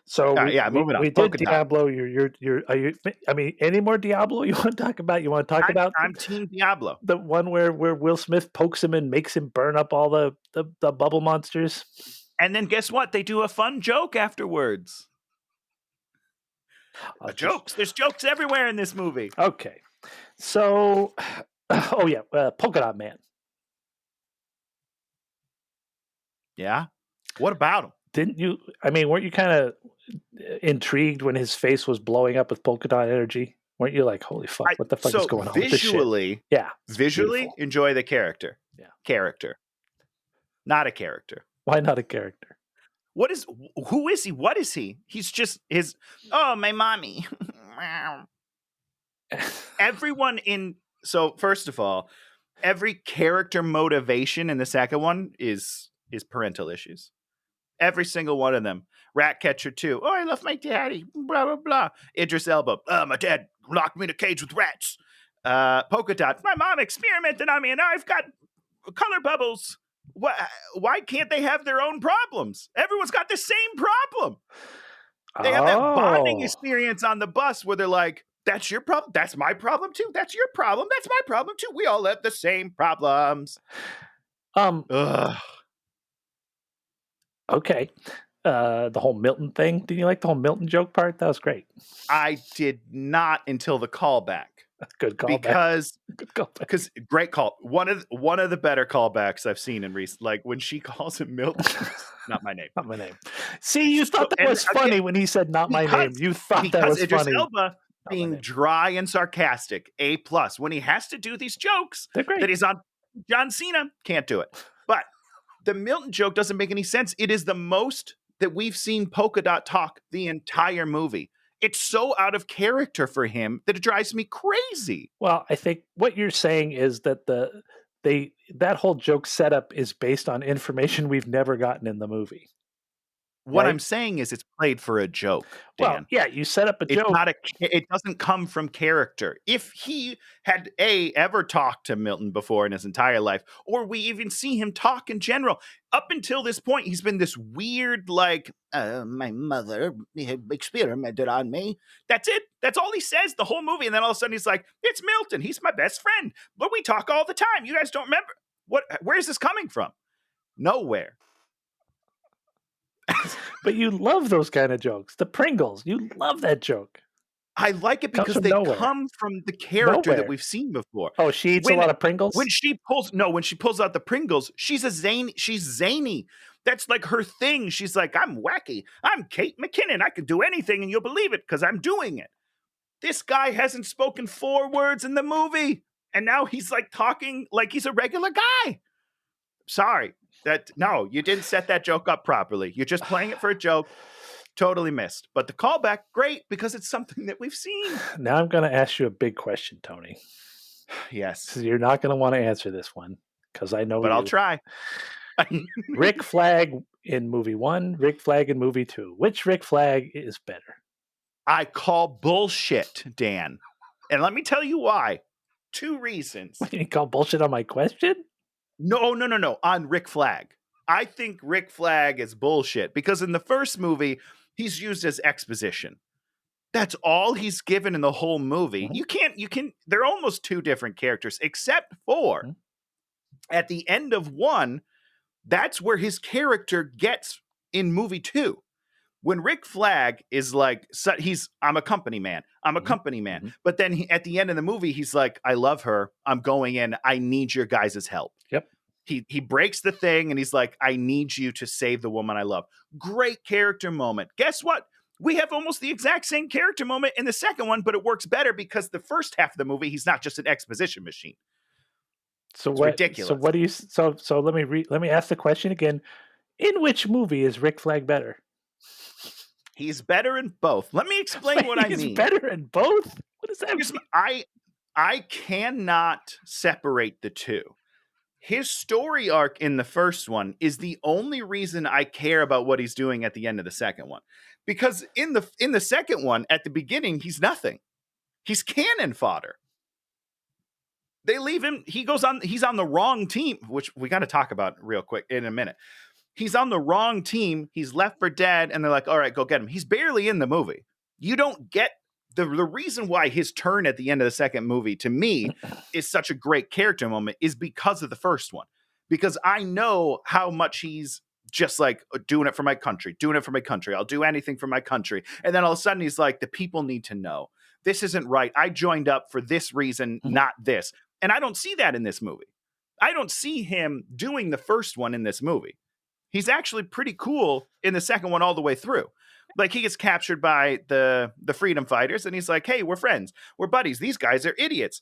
So moving on. We did Diablo. Are you? I mean, any more Diablo you want to talk about? You want to talk about? I'm Team Diablo. The one where Will Smith pokes him and makes him burn up all the bubble monsters. And then guess what? They do a fun joke afterwards. Jokes. There's jokes everywhere in this movie. Okay. So, Polka Dot Man. Yeah. What about him? Didn't you? I mean, weren't you kind of intrigued when his face was blowing up with polka dot energy? Weren't you like, holy fuck, what the fuck is going on with this shit? Visually, enjoy the character. Yeah. Character. Not a character. Why not a character? Who is he? What is he? He's just my mommy. So first of all, every character motivation in the second one is parental issues. Every single one of them. Ratcatcher 2. Oh, I love my daddy. Blah, blah, blah. Idris Elba. My dad locked me in a cage with rats. Polka Dot. My mom experimented on me and I've got color bubbles. Why can't they have their own problems? Everyone's got the same problem. They have that bonding experience on the bus where they're like, that's your problem. That's my problem too. That's your problem. That's my problem too. We all have the same problems. Okay. The whole Milton thing. Did you like the whole Milton joke part? That was great. I did not until the callback. Good callback. because Good callback. because great call. One of the better callbacks I've seen in recent, like when she calls him Milton. Not my name. Not my name. See, you thought that and was again, funny when he said "not my name." You thought that was Idris funny. Elba being name. dry and sarcastic, A+. When he has to do these jokes They're great. that he's on John Cena, can't do it. But the Milton joke doesn't make any sense. It is the most that we've seen Polka Dot talk the entire movie. It's so out of character for him that it drives me crazy. Well, I think what you're saying is that that whole joke setup is based on information we've never gotten in the movie. What Right? I'm saying is it's played for a joke, Dan. Well, yeah, you set up a It's joke. not it doesn't come from character. If he had ever talked to Milton before in his entire life, or we even see him talk in general, up until this point, he's been this weird, like, my mother experimented on me. That's it. That's all he says the whole movie. And then all of a sudden he's like, it's Milton. He's my best friend. But we talk all the time. You guys don't remember. Where's this coming from? Nowhere. But you love those kind of jokes. The Pringles. You love that joke. I like it Comes because from they nowhere. come from the character that Nowhere. we've seen before. Oh, she eats a lot of Pringles? When she pulls out the Pringles, she's zany. That's like her thing. She's like, I'm wacky. I'm Kate McKinnon. I can do anything and you'll believe it because I'm doing it. This guy hasn't spoken 4 words in the movie. And now he's like talking like he's a regular guy. Sorry. No, you didn't set that joke up properly. You're just playing it for a joke. Totally missed. But the callback, great, because it's something that we've seen. Now I'm going to ask you a big question, Tony. Yes. So you're not going to want to answer this one because I know But I'll try. Rick Flag in movie 1, Rick Flag in movie 2. Which Rick Flag is better? I call bullshit, Dan. And let me tell you why. 2 reasons. You call bullshit on my question? No. On Rick Flag. I think Rick Flag is bullshit because in the first movie, he's used as exposition. That's all he's given in the whole movie. Mm-hmm. They're almost 2 different characters, except for at the end of 1, that's where his character gets in movie 2. When Rick Flag is like, I'm a company man. I'm a company man. Mm-hmm. But then at the end of the movie, he's like, I love her. I'm going in. I need your guys' help. Yep. He breaks the thing and he's like, I need you to save the woman I love. Great character moment. Guess what? We have almost the exact same character moment in the second one, but it works better because the first half of the movie, he's not just an exposition machine. So It's what? ridiculous. So what do you? So let me ask the question again. In which movie is Rick Flag better? He's better in both. Let me explain what I mean. He's better in both? What does that mean? I cannot separate the 2. His story arc in the first one is the only reason I care about what he's doing at the end of the second one. Because in the second one, at the beginning, he's nothing. He's cannon fodder. They leave him. He's on the wrong team, which we got to talk about real quick in a minute. He's on the wrong team. He's left for dead. And they're like, all right, go get him. He's barely in the movie. You don't get the reason why his turn at the end of the second movie to me is such a great character moment is because of the first one. Because I know how much he's just like doing it for my country. I'll do anything for my country. And then all of a sudden he's like, the people need to know. This isn't right. I joined up for this reason, not this. And I don't see that in this movie. I don't see him doing the first one in this movie. He's actually pretty cool in the second one all the way through. Like he gets captured by the freedom fighters and he's like, hey, we're friends. We're buddies. These guys are idiots.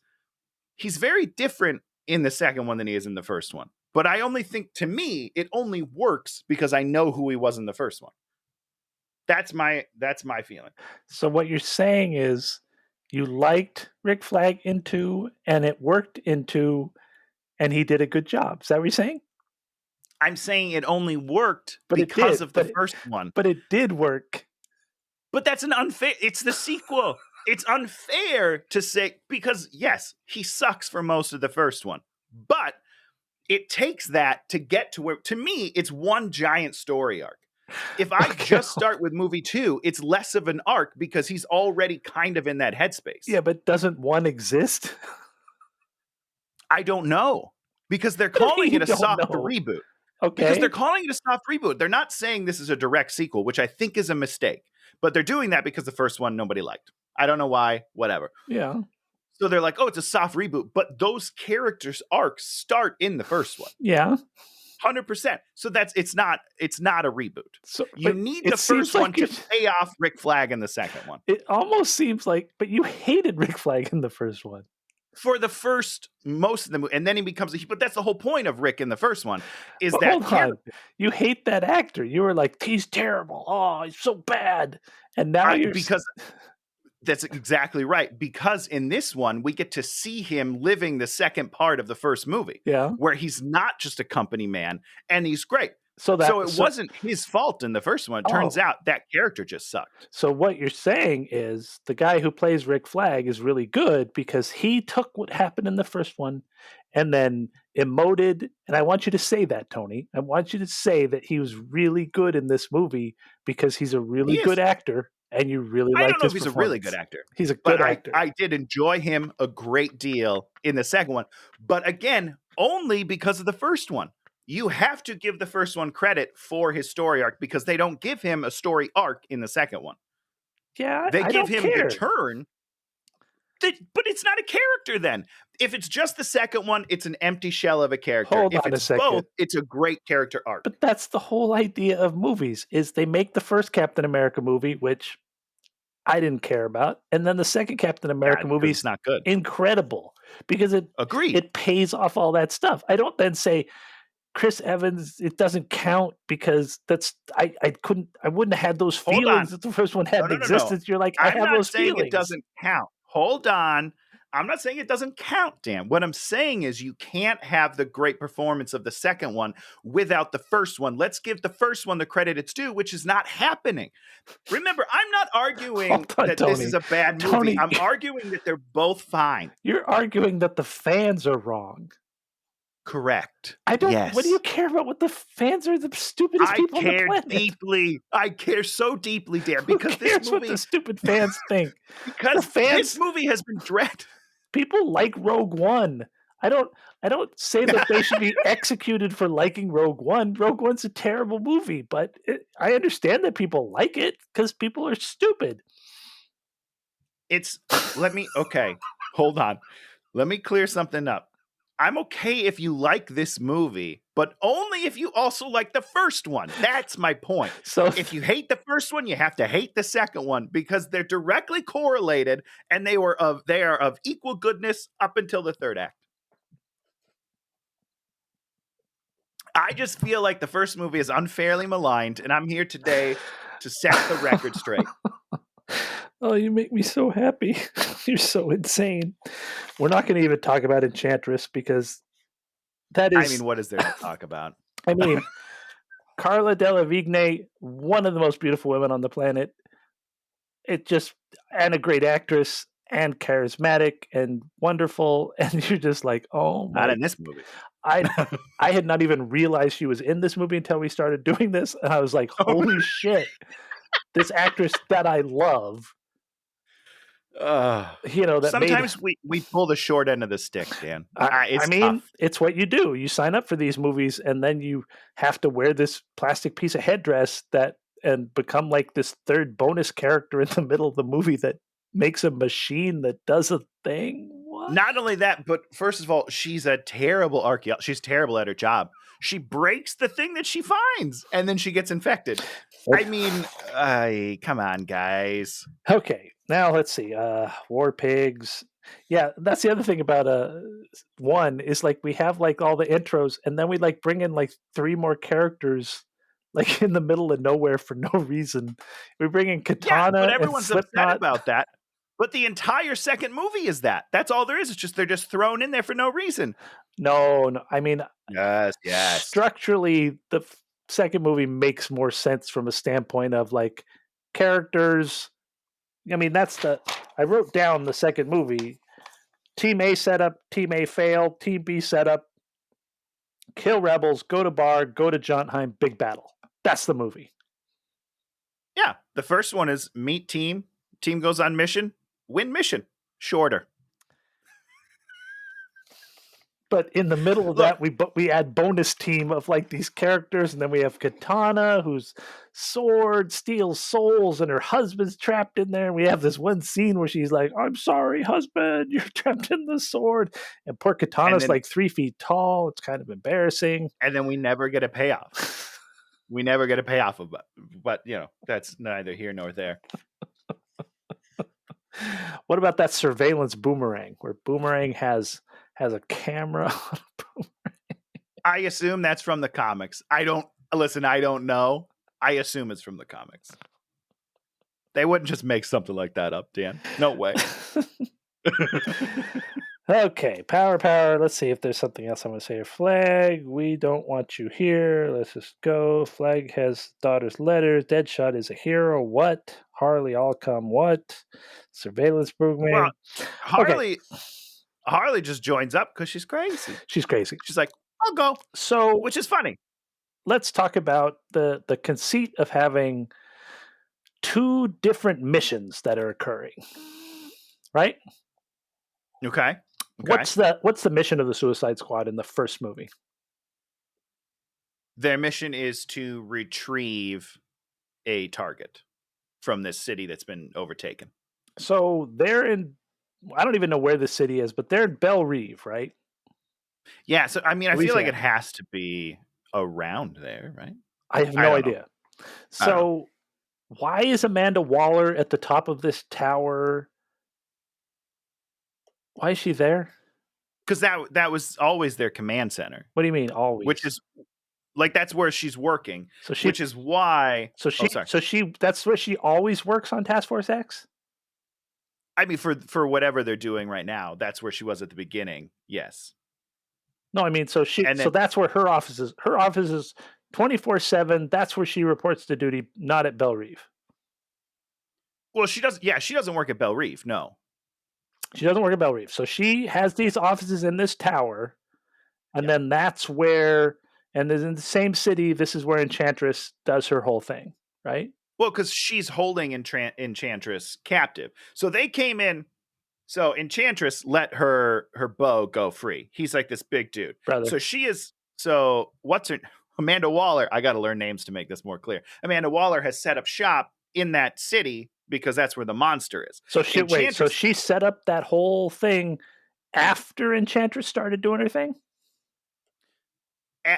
He's very different in the second one than he is in the first one. But I only think, to me, it only works because I know who he was in the first one. That's my feeling. So what you're saying is you liked Rick Flag in 2 and it worked in 2 and he did a good job. Is that what you're saying? I'm saying it only worked because of the first one. But it did work. But that's an unfair. It's the sequel. It's unfair to say, because yes, he sucks for most of the first one. But it takes that to get to where, to me, it's one giant story arc. If I just start with movie 2, it's less of an arc because he's already kind of in that headspace. Yeah, but doesn't 1 exist? I don't know. Because they're calling it a soft reboot. Okay. Because they're calling it a soft reboot. They're not saying this is a direct sequel, which I think is a mistake. But they're doing that because the first one nobody liked. I don't know why, whatever. Yeah. So they're like, oh, it's a soft reboot. But those characters' arcs start in the first one. Yeah. 100%. So it's not a reboot. So, You but need it the seems first one like to pay off Rick Flag in the second one. it almost seems like, but you hated Rick Flag in the first one. For the first most of the movie, and then he becomes but that's the whole point of Rick in the first one is But that hold on. You hate that actor. You were like, he's terrible. Oh, he's so bad. And now because that's exactly right. Because in this one, we get to see him living the second part of the first movie, where he's not just a company man, and he's great. So it wasn't his fault in the first one. It turns out that character just sucked. So what you're saying is the guy who plays Rick Flag is really good because he took what happened in the first one and then emoted. And I want you to say that, Tony. I want you to say that he was really good in this movie because he's a really good actor and you really like his performance. I don't know if he's a really good actor. He's a good actor. I did enjoy him a great deal in the second one. But again, only because of the first one. You have to give the first one credit for his story arc because they don't give him a story arc in the second one. Yeah, they give him the turn. But it's not a character then. If it's just the second one, it's an empty shell of a character. If it's both, it's a great character arc. But that's the whole idea of movies is they make the first Captain America movie, which I didn't care about. And then the second Captain America movie is not good. Incredible because it pays off all that stuff. I don't then say Chris Evans, it doesn't count because I wouldn't have had those feelings that the first one had existence. You're like, I have those feelings. I'm not saying it doesn't count. Hold on. I'm not saying it doesn't count, Dan. What I'm saying is you can't have the great performance of the second one without the first one. Let's give the first one the credit it's due, which is not happening. Remember, I'm not arguing that Tony. This is a bad movie. Tony. I'm arguing that they're both fine. You're arguing that the fans are wrong. Correct. I don't. Yes. What do you care about? What the fans are the stupidest people on the planet. I care deeply. I care so deeply, Dan, because Who cares this movie. What the stupid fans think? Because this movie has been dread. People like Rogue One. I don't say that they should be executed for liking Rogue One. Rogue One's a terrible movie, but I understand that people like it because people are stupid. Okay, hold on. Let me clear something up. I'm okay if you like this movie, but only if you also like the first one. That's my point. So if you hate the first one, you have to hate the second one because they're directly correlated and they are of equal goodness up until the third act. I just feel like the first movie is unfairly maligned, and I'm here today to set the record straight. Oh, you make me so happy. You're so insane. We're not going to even talk about Enchantress because that is... I mean, what is there to talk about? I mean, Carla Delevingne, one of the most beautiful women on the planet. And a great actress and charismatic and wonderful. And you're just like, oh my... Not in this movie. I had not even realized she was in this movie until we started doing this. And I was like, holy shit. This actress that I love... sometimes we pull the short end of the stick, Dan. I mean, tough. It's what you do. You sign up for these movies, and then you have to wear this plastic piece of headdress and become like this third bonus character in the middle of the movie that makes a machine that does a thing. What? Not only that, but first of all, she's a terrible archaeologist. She's terrible at her job. She breaks the thing that she finds, and then she gets infected. I mean, come on, guys. Okay, now let's see. War Pigs. Yeah, that's the other thing about one is like we have like all the intros, and then we like bring in like 3 more characters like in the middle of nowhere for no reason. We bring in Katana, but everyone's and upset about that. But the entire second movie is that. That's all there is. It's just they're just thrown in there for no reason. No. I mean, yes. Structurally, the second movie makes more sense from a standpoint of like characters. I mean, I wrote down the second movie. Team A setup, Team A fail, Team B setup, kill rebels, go to bar, go to Jotunheim, big battle. That's the movie. Yeah. The first one is meet team. Team goes on mission. Win mission. Shorter. But in the middle of Look, that, we add bonus team of like these characters, and then we have Katana, whose sword steals souls, and her husband's trapped in there. And we have this one scene where she's like, "I'm sorry, husband, you're trapped in the sword." And poor and Katana's then like 3 feet tall. It's kind of embarrassing. we never get a payoff. We never get a payoff of it. But that's neither here nor there. What about that surveillance Boomerang, where Boomerang has a camera? I assume that's from the comics. I don't know. I assume it's from the comics. They wouldn't just make something like that up, Dan. No way. Okay, power. Let's see if there's something else I'm going to say here. Flag, we don't want you here. Let's just go. Flag has daughter's letters. Deadshot is a hero. What? Harley, all come. What? Surveillance Boomerang. Well, Harley just joins up because she's crazy. She's crazy. She's like, I'll go. So, which is funny. Let's talk about the conceit of having 2 different missions that are occurring. Right? Okay. What's the mission of the Suicide Squad in the first movie? Their mission is to retrieve a target from this city that's been overtaken. So they're in, I don't even know where the city is, but they're in Belle Reve, right? Yeah. So, I mean, I feel like Louisiana. it has to be around there, right? I have no idea. So why is Amanda Waller at the top of this tower? Why is she there? Because that was always their command center. What do you mean always? Which is like that's where she's working. So which is why. So that's where she always works on Task Force X. I mean, for whatever they're doing right now, that's where she was at the beginning. Yes. No, I mean, so that's where her office is. Her office is 24/7. That's where she reports to duty, not at Belle Reve. Well, she does. Yeah, she doesn't work at Belle Reve. No. She doesn't work at Belle Reve. So she has these offices in this tower, and then that's where, and in the same city, this is where Enchantress does her whole thing, right? Well, because she's holding Enchantress captive. So they came in. So Enchantress let her beau go free. He's like this big dude. Brother. So she is. So what's her? Amanda Waller. I got to learn names to make this more clear. Amanda Waller has set up shop in that city because that's where the monster is. So she set up that whole thing after Enchantress started doing her thing?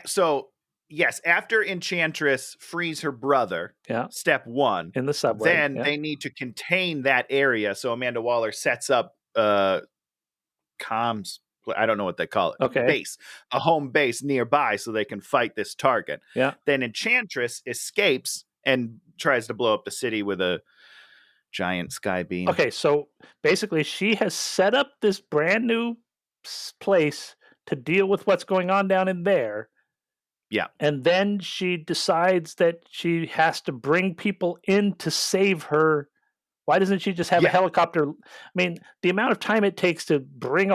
So, yes, after Enchantress frees her brother, step 1. In the subway. Then they need to contain that area. So Amanda Waller sets up comms, I don't know what they call it. Okay. Base. A home base nearby so they can fight this target. Yeah. Then Enchantress escapes and tries to blow up the city with a giant sky beam. Okay, so basically she has set up this brand new place to deal with what's going on down in there. Yeah. And then she decides that she has to bring people in to save her. Why doesn't she just have a helicopter? I mean, the amount of time it takes to bring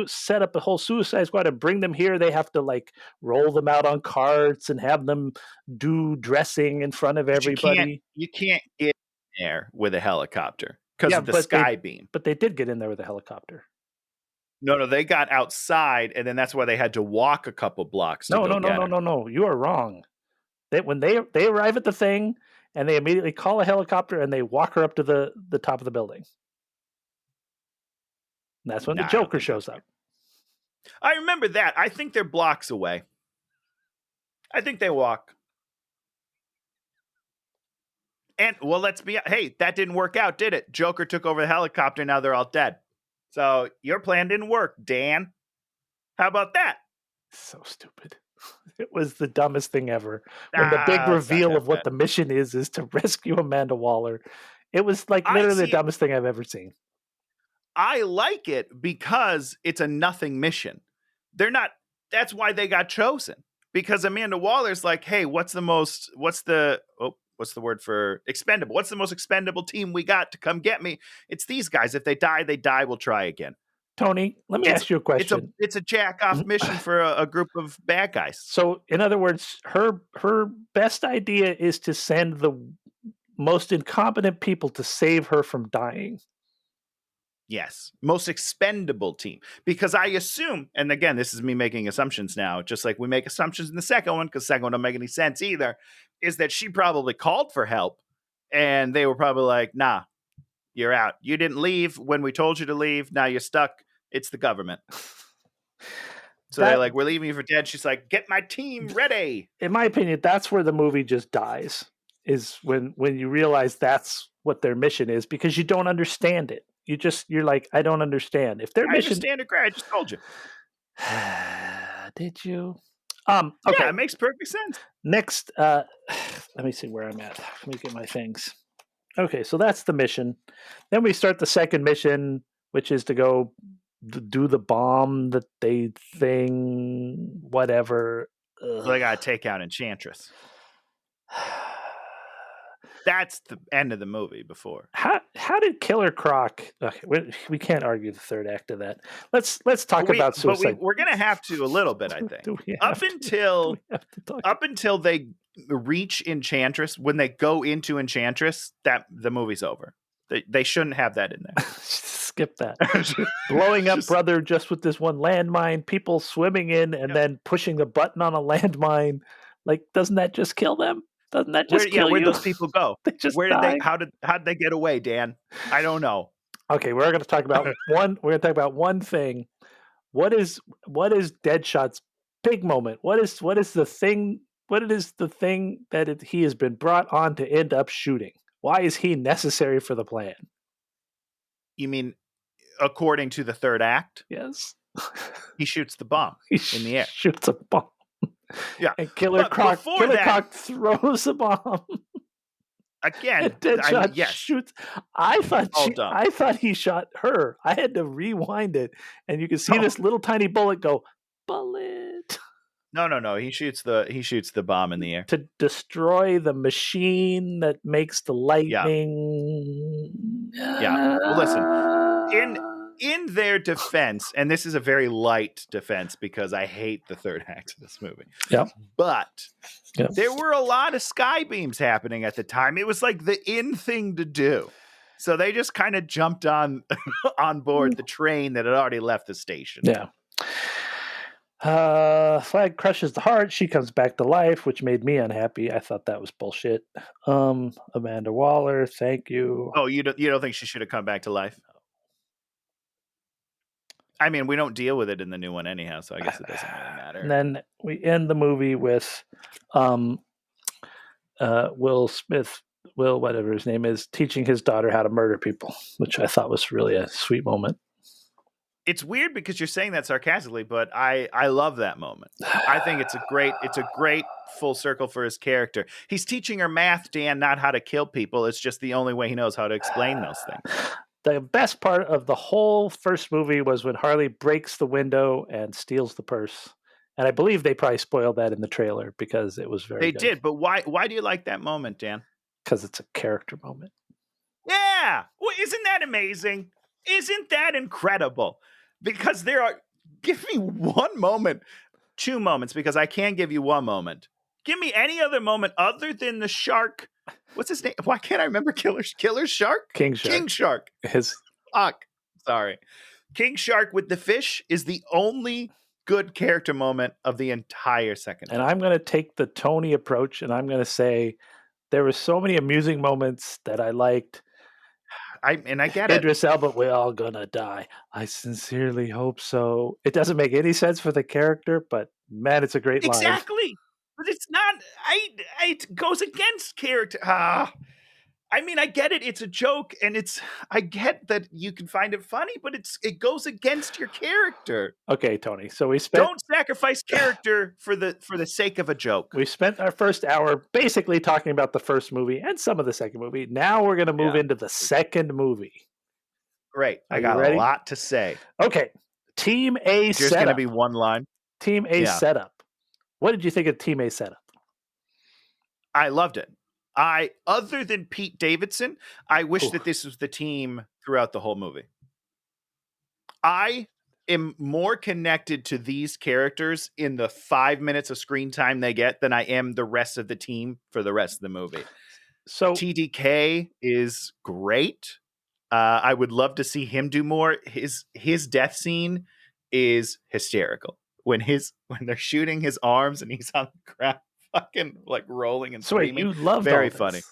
set up a whole Suicide Squad and bring them here, they have to like roll them out on carts and have them do dressing in front of everybody. You can't get there with a helicopter because of the sky beam. But they did get in there with a helicopter. No, they got outside, and then that's why they had to walk a couple blocks. No. You are wrong. When they arrive at the thing, and they immediately call a helicopter, and they walk her up to the top of the building. And that's when the Joker shows up. I remember that. I think they're blocks away. I think they walk. And, well, hey, that didn't work out, did it? Joker took over the helicopter, now they're all dead. So your plan didn't work, Dan. How about that? So stupid. It was the dumbest thing ever. When the big reveal of what the mission is to rescue Amanda Waller. It was like literally the dumbest thing I've ever seen. I like it because it's a nothing mission. That's why they got chosen. Because Amanda Waller's like, hey, what's the word for expendable? What's the most expendable team we got to come get me? It's these guys. If they die, we'll try again. Tony, let me ask you a question. It's a jack-off mission for a group of bad guys. So, in other words, her best idea is to send the most incompetent people to save her from dying. Yes. Most expendable team. Because I assume, and again, this is me making assumptions now, just like we make assumptions in the second one, because the second one don't make any sense either, is that she probably called for help and they were probably like, nah, you're out. You didn't leave when we told you to leave. Now you're stuck. It's the government. So they're like, we're leaving you for dead. She's like, get my team ready. In my opinion, that's where the movie just dies, is when you realize that's what their mission is, because you don't understand it. You're like, I don't understand. If their I mission, understand it, great. I just told you. did you? Okay. Okay. Yeah, it makes perfect sense. Next, let me see where I'm at. Let me get my things. Okay, so that's the mission. Then we start the second mission, which is to go do the bomb that they thing, whatever. So they got to take out Enchantress. That's the end of the movie before. How did Killer Croc? Okay, we can't argue the third act of that. Let's talk about suicide. But we're gonna have to a little bit, I think. Up until they reach Enchantress, when they go into Enchantress, that the movie's over. They shouldn't have that in there. Skip that. Blowing up brother just with this one landmine, people swimming in and then pushing the button on a landmine. Like, doesn't that just kill them? Doesn't that just kill you? Where'd those people go? They just Where did die. they? How did they get away, Dan? I don't know. Okay, we're going to talk about one. We're going to talk about one thing. What is Deadshot's big moment? What is the thing? What is the thing that he has been brought on to end up shooting? Why is he necessary for the plan? You mean according to the third act? Yes. He shoots the bomb in the air. Shoots a bomb. Yeah. And Killer Croc throws a bomb. Again, Deadshot shoots. I thought he shot her. I had to rewind it, and you can see this little tiny bullet go, bullet. No. He shoots the bomb in the air to destroy the machine that makes the lightning. Yeah. Well, listen. In their defense, and this is a very light defense because I hate the third act of this movie. Yeah. But there were a lot of sky beams happening at the time. It was like the in thing to do. So they just kind of jumped on board the train that had already left the station. Yeah. Flag crushes the heart. She comes back to life, which made me unhappy. I thought that was bullshit. Amanda Waller, thank you. Oh, you don't think she should have come back to life? I mean, we don't deal with it in the new one anyhow, so I guess it doesn't really matter. And then we end the movie with Will Smith, whatever his name is, teaching his daughter how to murder people, which I thought was really a sweet moment. It's weird because you're saying that sarcastically, but I love that moment. I think it's a great full circle for his character. He's teaching her math, Dan, not how to kill people. It's just the only way he knows how to explain those things. The best part of the whole first movie was when Harley breaks the window and steals the purse. And I believe they probably spoiled that in the trailer because it was very good. They did, but why do you like that moment, Dan? Because it's a character moment. Yeah. Well, isn't that amazing? Isn't that incredible? Because give me one moment, 2 moments, because I can't give you one moment. Give me any other moment other than the shark. What's his name? Why can't I remember Killer Shark? King Shark. King Shark. Fuck. Sorry. King Shark with the fish is the only good character moment of the entire second. And I'm going to take the Tony approach, and I'm going to say there were so many amusing moments that I liked. I get it. Idris Elba, we're all gonna die. I sincerely hope so. It doesn't make any sense for the character, but man, it's a great line. Exactly. But it's not. It goes against character. I mean, I get it. It's a joke, and I get that you can find it funny, but it goes against your character. Okay, Tony. So don't sacrifice character for the sake of a joke. We spent our first hour basically talking about the first movie and some of the second movie. Now we're going to move into the second movie. Great. I got a lot to say. Okay. Team A setup. There's going to be one line. Team A setup. What did you think of Team A setup? I loved it. Other than Pete Davidson, I wish that this was the team throughout the whole movie. I am more connected to these characters in the 5 minutes of screen time they get than I am the rest of the team for the rest of the movie. So TDK is great. I would love to see him do more. His death scene is hysterical when they're shooting his arms and he's on the ground, fucking like rolling and So wait, screaming. you loved Very all funny.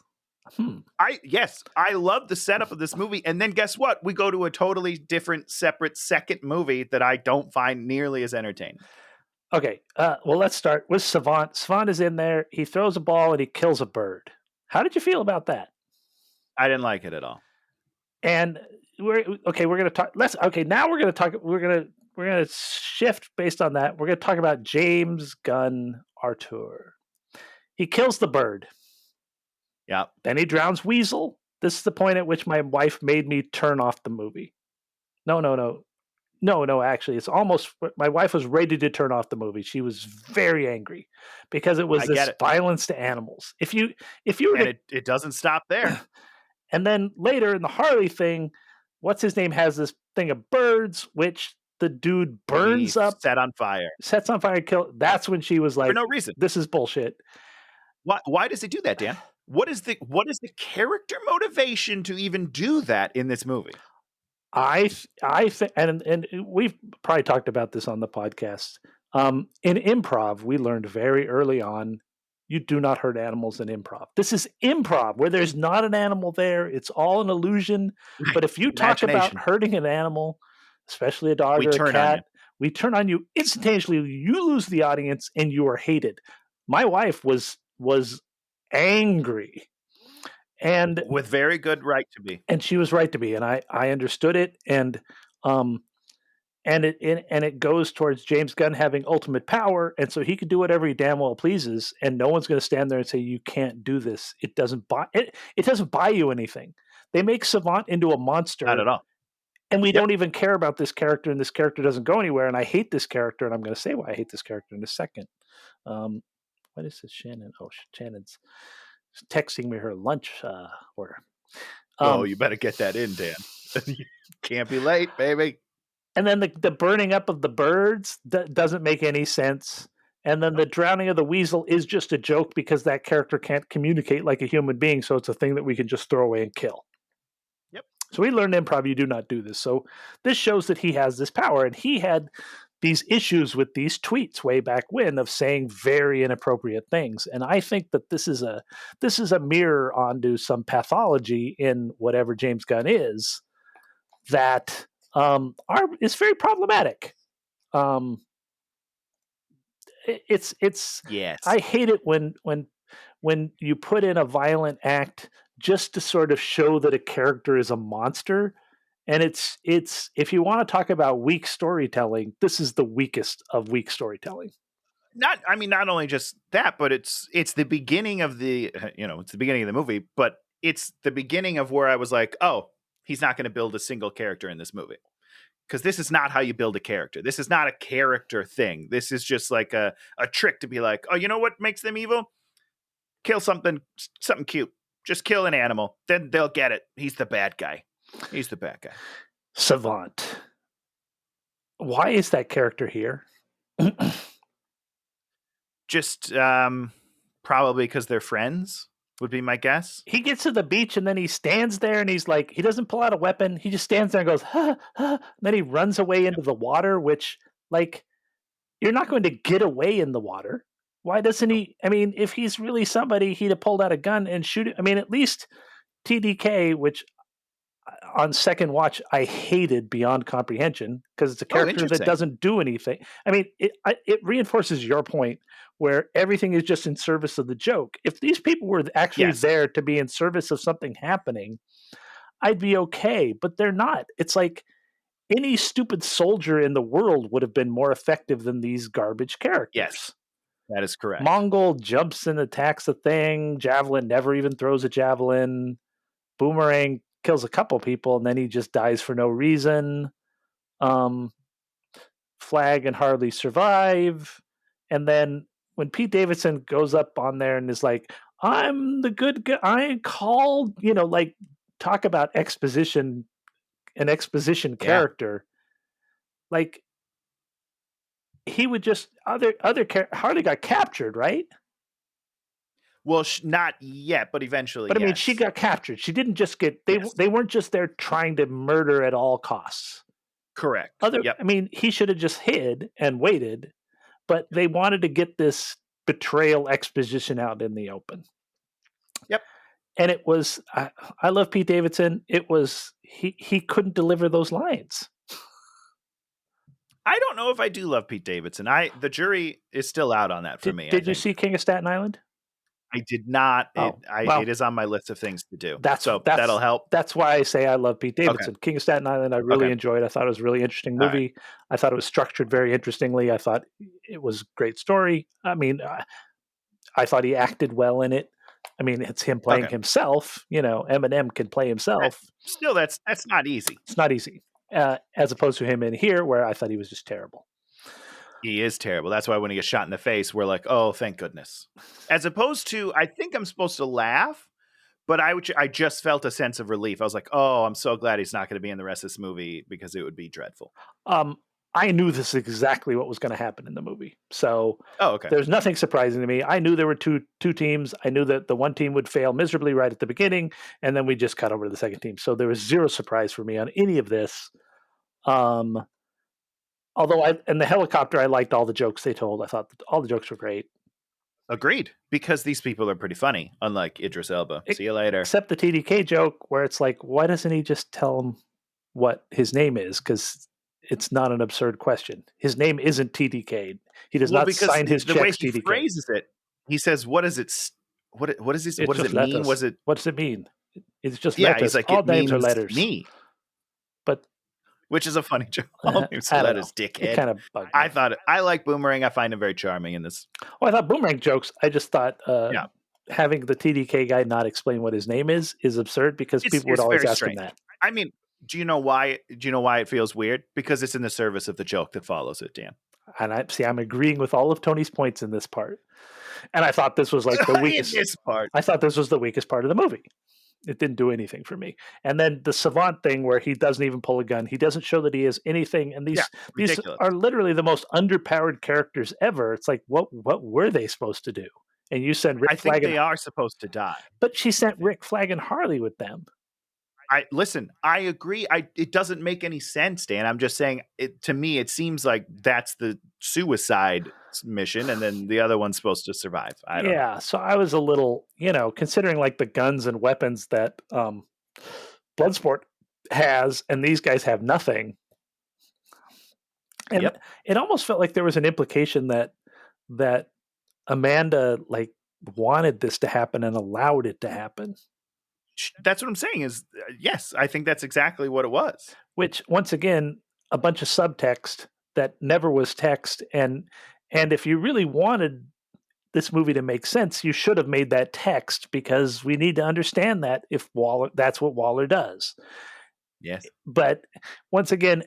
this? I love the setup of this movie, and then guess what? We go to a totally different, separate second movie that I don't find nearly as entertaining. Okay, well, let's start with Savant. Savant is in there. He throws a ball and he kills a bird. How did you feel about that? I didn't like it at all. And we're going to talk. Now we're going to talk. We're going to shift based on that. We're going to talk about James Gunn Arthur. He kills the bird. Yeah. Then he drowns Weasel. This is the point at which my wife made me turn off the movie. No, actually, it's almost. My wife was ready to turn off the movie. She was very angry because it was this violence to animals. If you were and it doesn't stop there. And then later in the Harley thing, what's his name has this thing of birds, which the dude burns up, sets on fire, and kill. That's when she was like, for no reason. This is bullshit. Why does he do that, Dan? What is the character motivation to even do that in this movie? I think, and we've probably talked about this on the podcast. In improv, we learned very early on, you do not hurt animals in improv. This is improv where there's not an animal there. It's all an illusion. But if you talk about hurting an animal, especially a dog or a cat, we turn on you instantaneously. You lose the audience and you are hated. My wife was angry. And with very good right to be. And she was right to be. And I understood it. And it goes towards James Gunn having ultimate power, and so he can do whatever he damn well pleases, and no one's going to stand there and say you can't do this. It doesn't buy you anything. They make Savant into a monster, not at all, and we don't even care about this character, and this character doesn't go anywhere. And I hate this character, and I'm going to say why I hate this character in a second. What is this, Shannon? Oh, Shannon's texting me her lunch order. You better get that in, Dan. You can't be late, baby. And then the burning up of the birds doesn't make any sense. And then the drowning of the weasel is just a joke because that character can't communicate like a human being, so it's a thing that we can just throw away and kill. Yep. So we learned improv, you do not do this. So this shows that he has this power, and he had these issues with these tweets way back when of saying very inappropriate things. And I think that this is a mirror onto some pathology in whatever James Gunn is that is very problematic. It's yes. I hate it when you put in a violent act just to sort of show that a character is a monster. And it's if you want to talk about weak storytelling, this is the weakest of weak storytelling. Not only just that, but it's the beginning of the it's the beginning of the movie, but it's the beginning of where I was like, oh, he's not going to build a single character in this movie. Because this is not how you build a character. This is not a character thing. This is just like a trick to be like, oh, you know what makes them evil? Kill something cute. Just kill an animal. Then they'll get it. He's the bad guy. Savant. Why is that character here? Just probably because they're friends. Would be my guess. He gets to the beach and then he stands there and he's like, he doesn't pull out a weapon. He just stands there and goes, ha, ha. And then he runs away into the water, which, like, you're not going to get away in the water. Why doesn't he? I mean, if he's really somebody, he'd have pulled out a gun and shoot it. I mean, at least TDK, which on second watch, I hated beyond comprehension because it's a character that doesn't do anything. I mean, it reinforces your point where everything is just in service of the joke. If these people were actually there to be in service of something happening, I'd be okay, but they're not. It's like any stupid soldier in the world would have been more effective than these garbage characters. Yes, that is correct. Mongol jumps and attacks a thing. Javelin never even throws a javelin. Boomerang kills a couple people and then he just dies for no reason. Flag and Harley survive. And then when Pete Davidson goes up on there and is like, I'm the good guy, I called, like talk about an exposition character. Like he would just Harley got captured, right? Well, not yet, but eventually, But I mean, yes. she got captured. She didn't just get Yes. they weren't just there trying to murder at all costs. Correct. Yep. I mean, he should have just hid and waited, but they wanted to get this betrayal exposition out in the open. Yep. And it was I love Pete Davidson. It was he couldn't deliver those lines. I don't know if I do love Pete Davidson. The jury is still out on that for me. Did you see King of Staten Island? I did not. Well, it is on my list of things to do. That's that'll help. That's why I say I love Pete Davidson. King of Staten Island, I really enjoyed. I thought it was a really interesting movie. Right. I thought it was structured very interestingly. I thought it was a great story. I mean, I thought he acted well in it. I mean, it's him playing himself. You know, Eminem can play himself. Still, that's not easy. It's not easy, as opposed to him in here, where I thought he was just terrible. He is terrible. That's why when he gets shot in the face, we're like, oh, thank goodness. As opposed to, I think I'm supposed to laugh, but I just felt a sense of relief. I was like, oh, I'm so glad he's not going to be in the rest of this movie because it would be dreadful. I knew this is exactly what was going to happen in the movie. So there's nothing surprising to me. I knew there were two teams. I knew that the one team would fail miserably right at the beginning, and then we just cut over to the second team. So there was zero surprise for me on any of this. Although in the helicopter, I liked all the jokes they told. I thought that all the jokes were great. Agreed, because these people are pretty funny, unlike Idris Elba. See you later. Except the TDK joke, where it's like, why doesn't he just tell him what his name is? Because it's not an absurd question. His name isn't TDK. He does not sign his checks. The way he TDK. phrases it, he says, "What is it? What is this? What does it mean? What does it mean? It's just letters. He's like, all names are letters. Me." But which is a funny joke. All names are letters, dickhead. It kind of bugged me. I like Boomerang. I find him very charming in this. Well, I thought Boomerang jokes. I just thought having the TDK guy not explain what his name is absurd because people would always ask him that. I mean, do you know why it feels weird? Because it's in the service of the joke that follows it, Dan. And I'm agreeing with all of Tony's points in this part. And I thought this was like the weakest part. I thought this was the weakest part of the movie. It didn't do anything for me. And then the savant thing where he doesn't even pull a gun. He doesn't show that he has anything. And these are literally the most underpowered characters ever. It's like, what were they supposed to do? And you sent Rick Flag. I think they are supposed to die. But she sent Rick Flag and Harley with them. I agree. It doesn't make any sense, Dan. I'm just saying, to me, it seems like that's the suicide mission, and then the other one's supposed to survive. I don't know. So I was a little, considering like the guns and weapons that Bloodsport has, and these guys have nothing. And it almost felt like there was an implication that Amanda like wanted this to happen and allowed it to happen. That's what I'm saying is, yes, I think that's exactly what it was. Which, once again, a bunch of subtext that never was text. And if you really wanted this movie to make sense, you should have made that text because we need to understand that if that's what Waller does. Yes. But once again,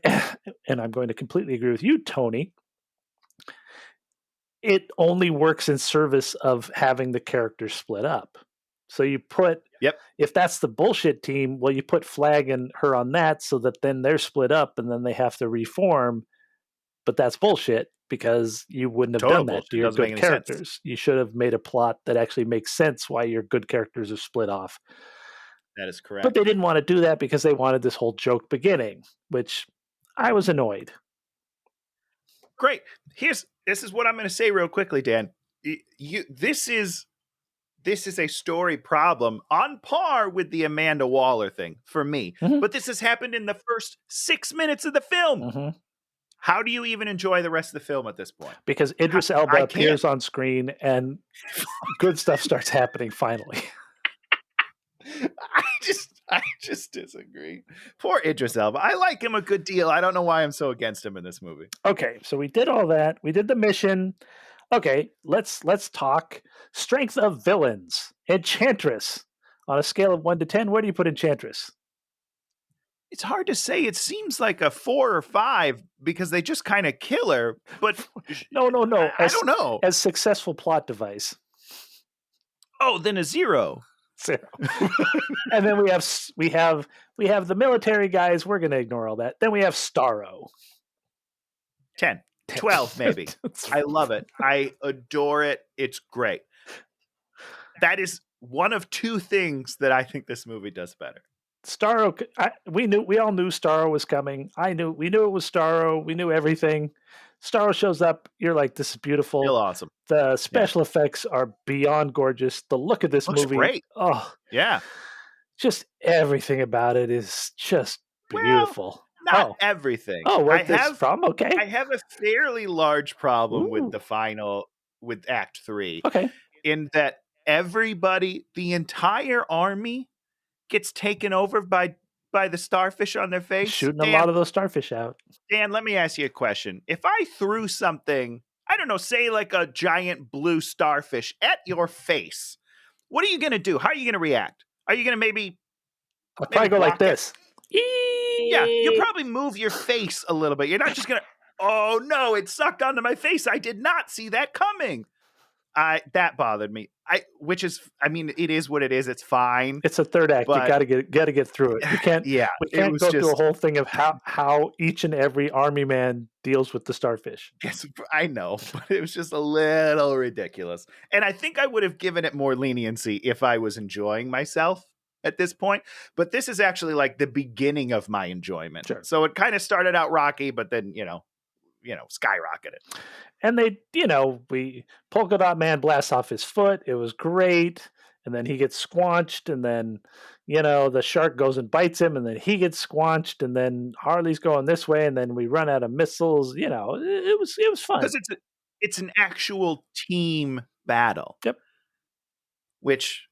and I'm going to completely agree with you, Tony, it only works in service of having the characters split up. So you put, if that's the bullshit team, well, you put Flag and her on that so that then they're split up and then they have to reform. But that's bullshit because you wouldn't have done that to your good characters. You should have made a plot that actually makes sense why your good characters are split off. That is correct. But they didn't want to do that because they wanted this whole joke beginning, which I was annoyed. Great. This is what I'm going to say real quickly, Dan. This is a story problem on par with the Amanda Waller thing for me. Mm-hmm. But this has happened in the first 6 minutes of the film. Mm-hmm. How do you even enjoy the rest of the film at this point? Because Idris Elba appears on screen and good stuff starts happening finally. I just disagree. Poor Idris Elba. I like him a good deal. I don't know why I'm so against him in this movie. Okay, so we did all that. We did the mission. Okay, let's talk strength of villains. Enchantress. On a scale of 1 to 10, where do you put Enchantress? It's hard to say. It seems like a 4 or 5 because they just kind of kill her. But no. I don't know. As successful plot device. Oh, then a 0. 0. And then we have the military guys. We're going to ignore all that. Then we have Starro. 10. 12 maybe. I love it. I adore it. It's great. That is one of two things that I think this movie does better. Starro, we all knew Starro was coming. We knew it was Starro. We knew everything. Starro shows up. You're like, this is beautiful. Still awesome. The special effects are beyond gorgeous. The look of this Looks movie, great. oh Yeah. just everything about it is just beautiful. Not everything. Oh, what I this have from? Okay. I have a fairly large problem with Ooh. the final with Act 3 Okay. in that everybody, the entire army gets taken over by the starfish on their face. Shooting a lot of those starfish out. Dan, let me ask you a question. If I threw something, I don't know, say like a giant blue starfish at your face, what are you going to do? How are you going to react? Are you going to maybe I'll probably go like block it? this. Yeah, you'll probably move your face a little bit. You're not just going to, oh no, it sucked onto my face. I did not see that coming. That bothered me. I mean, it is what it is. It's fine. It's a third act. You but- gotta get through it. You can't. Yeah, we it can't was go through a just- whole thing of how each and every army man deals with the starfish. Yes, I know, but it was just a little ridiculous. And I think I would have given it more leniency if I was enjoying myself at this point. But this is actually like the beginning of my enjoyment. Sure. So it kind of started out rocky, but then, skyrocketed. And we Polka Dot Man blasts off his foot. It was great. And then he gets squanched, and then the shark goes and bites him, and then he gets squanched, and then Harley's going this way, and then we run out of missiles. It was fun. Because it's an actual team battle. Yep. Which,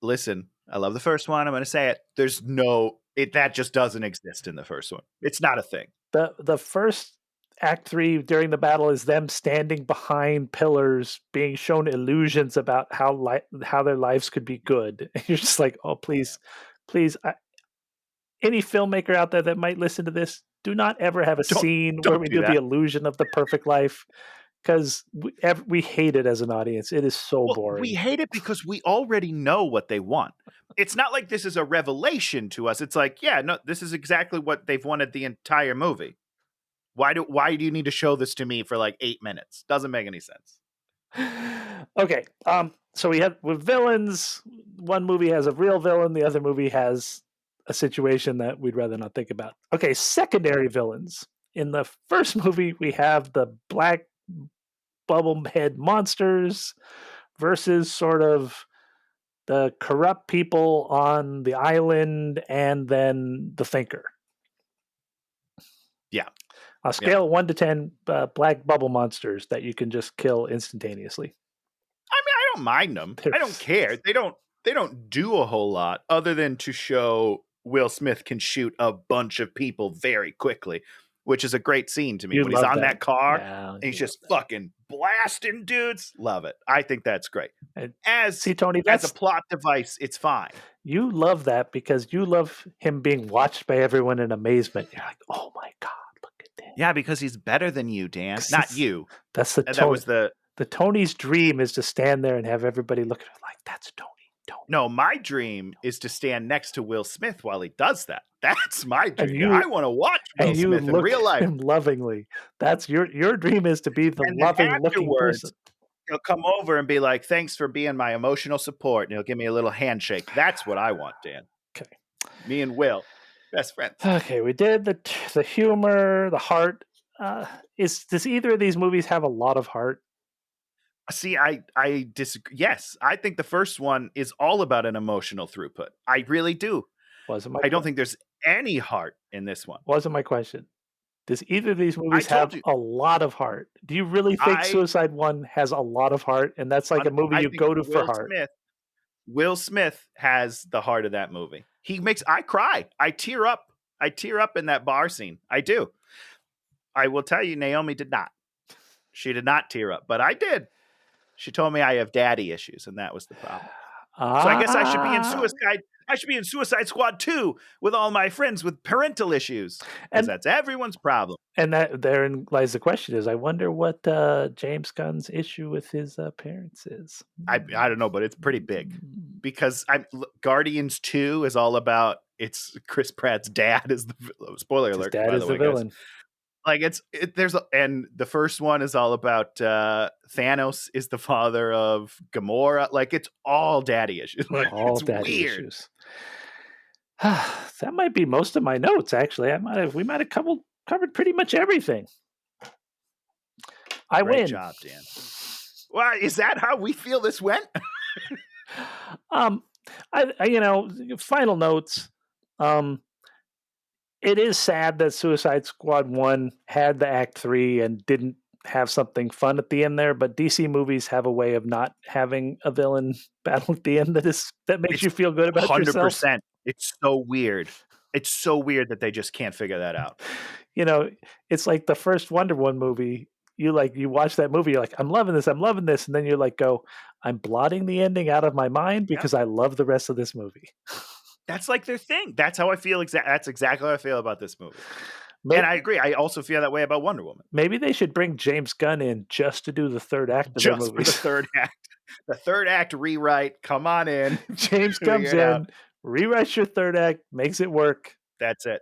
listen, I love the first one. I'm going to say it. There's that just doesn't exist in the first one. It's not a thing. The first Act 3 during the battle is them standing behind pillars, being shown illusions about how their lives could be good. And you're just like, oh, please. Any filmmaker out there that might listen to this, do not ever have a scene where we do the illusion of the perfect life, because we hate it as an audience. It is so boring. We hate it because we already know what they want. It's not like this is a revelation to us. It's like, yeah, no, this is exactly what they've wanted the entire movie. Why do you need to show this to me for like 8 minutes? Doesn't make any sense. Okay. So with villains, one movie has a real villain, the other movie has a situation that we'd rather not think about. Okay, secondary villains. In the first movie, we have the black bubble head monsters versus sort of the corrupt people on the island, and then the Thinker. Yeah. A scale of 1 to 10, black bubble monsters that you can just kill instantaneously. I mean, I don't mind them. I don't care. They don't do a whole lot other than to show Will Smith can shoot a bunch of people very quickly, which is a great scene to me. When he's on that car and he's just fucking blasting dudes. Love it. I think that's great. Tony, as a plot device, it's fine. You love that because you love him being watched by everyone in amazement. You're like, oh my God, look at that. Yeah, because he's better than you, Dan. Not you. That's the Tony. That was the Tony's dream is to stand there and have everybody look at him like, that's Tony. No, my dream is to stand next to Will Smith while he does that. That's my dream. I want to watch Will Smith in real life. Him lovingly. That's your dream is to be the loving looking person. He'll come over and be like, "Thanks for being my emotional support," and he'll give me a little handshake. That's what I want, Dan. Okay. Me and Will, best friends. Okay, we did the humor, the heart. Does either of these movies have a lot of heart? See, I disagree. Yes, I think the first one is all about an emotional throughput. I really do. I don't think there's any heart in this one. Wasn't my question. Does either of these movies have a lot of heart? Do you really think Suicide 1 has a lot of heart, and that's like a movie you go to for heart? Will Smith has the heart of that movie. I cry. I tear up in that bar scene. I do. I will tell you, Naomi did not. She did not tear up, but I did. She told me I have daddy issues, and that was the problem. So I guess I should be in Suicide. I should be in Suicide Squad 2 with all my friends with parental issues, because that's everyone's problem. And therein lies the question: I wonder what James Gunn's issue with his parents is. I don't know, but it's pretty big, because Guardians 2 is all about it's Chris Pratt's dad is the spoiler alert. His dad is the villain. Like and the first one is all about Thanos is the father of Gamora. Like it's all daddy issues. Like All it's daddy weird. issues. That might be most of my notes. Actually, we might have covered pretty much everything. I Great win. job, Dan. Well, is that how we feel this went? I final notes. It is sad that Suicide Squad 1 had the Act 3 and didn't have something fun at the end there, but DC movies have a way of not having a villain battle at the end that makes It's you feel good about yourself. 100%. It's so weird. It's so weird that they just can't figure that out. It's like the first Wonder Woman movie. You watch that movie, you're like, I'm loving this, and then you're like, I'm blotting the ending out of my mind because I love the rest of this movie. That's like their thing. That's how I feel. That's exactly how I feel about this movie. Maybe, and I agree. I also feel that way about Wonder Woman. Maybe they should bring James Gunn in just to do the third act of their movies. For the third act. The third act rewrite. Come on in. James comes in, rewrites your third act, makes it work. That's it.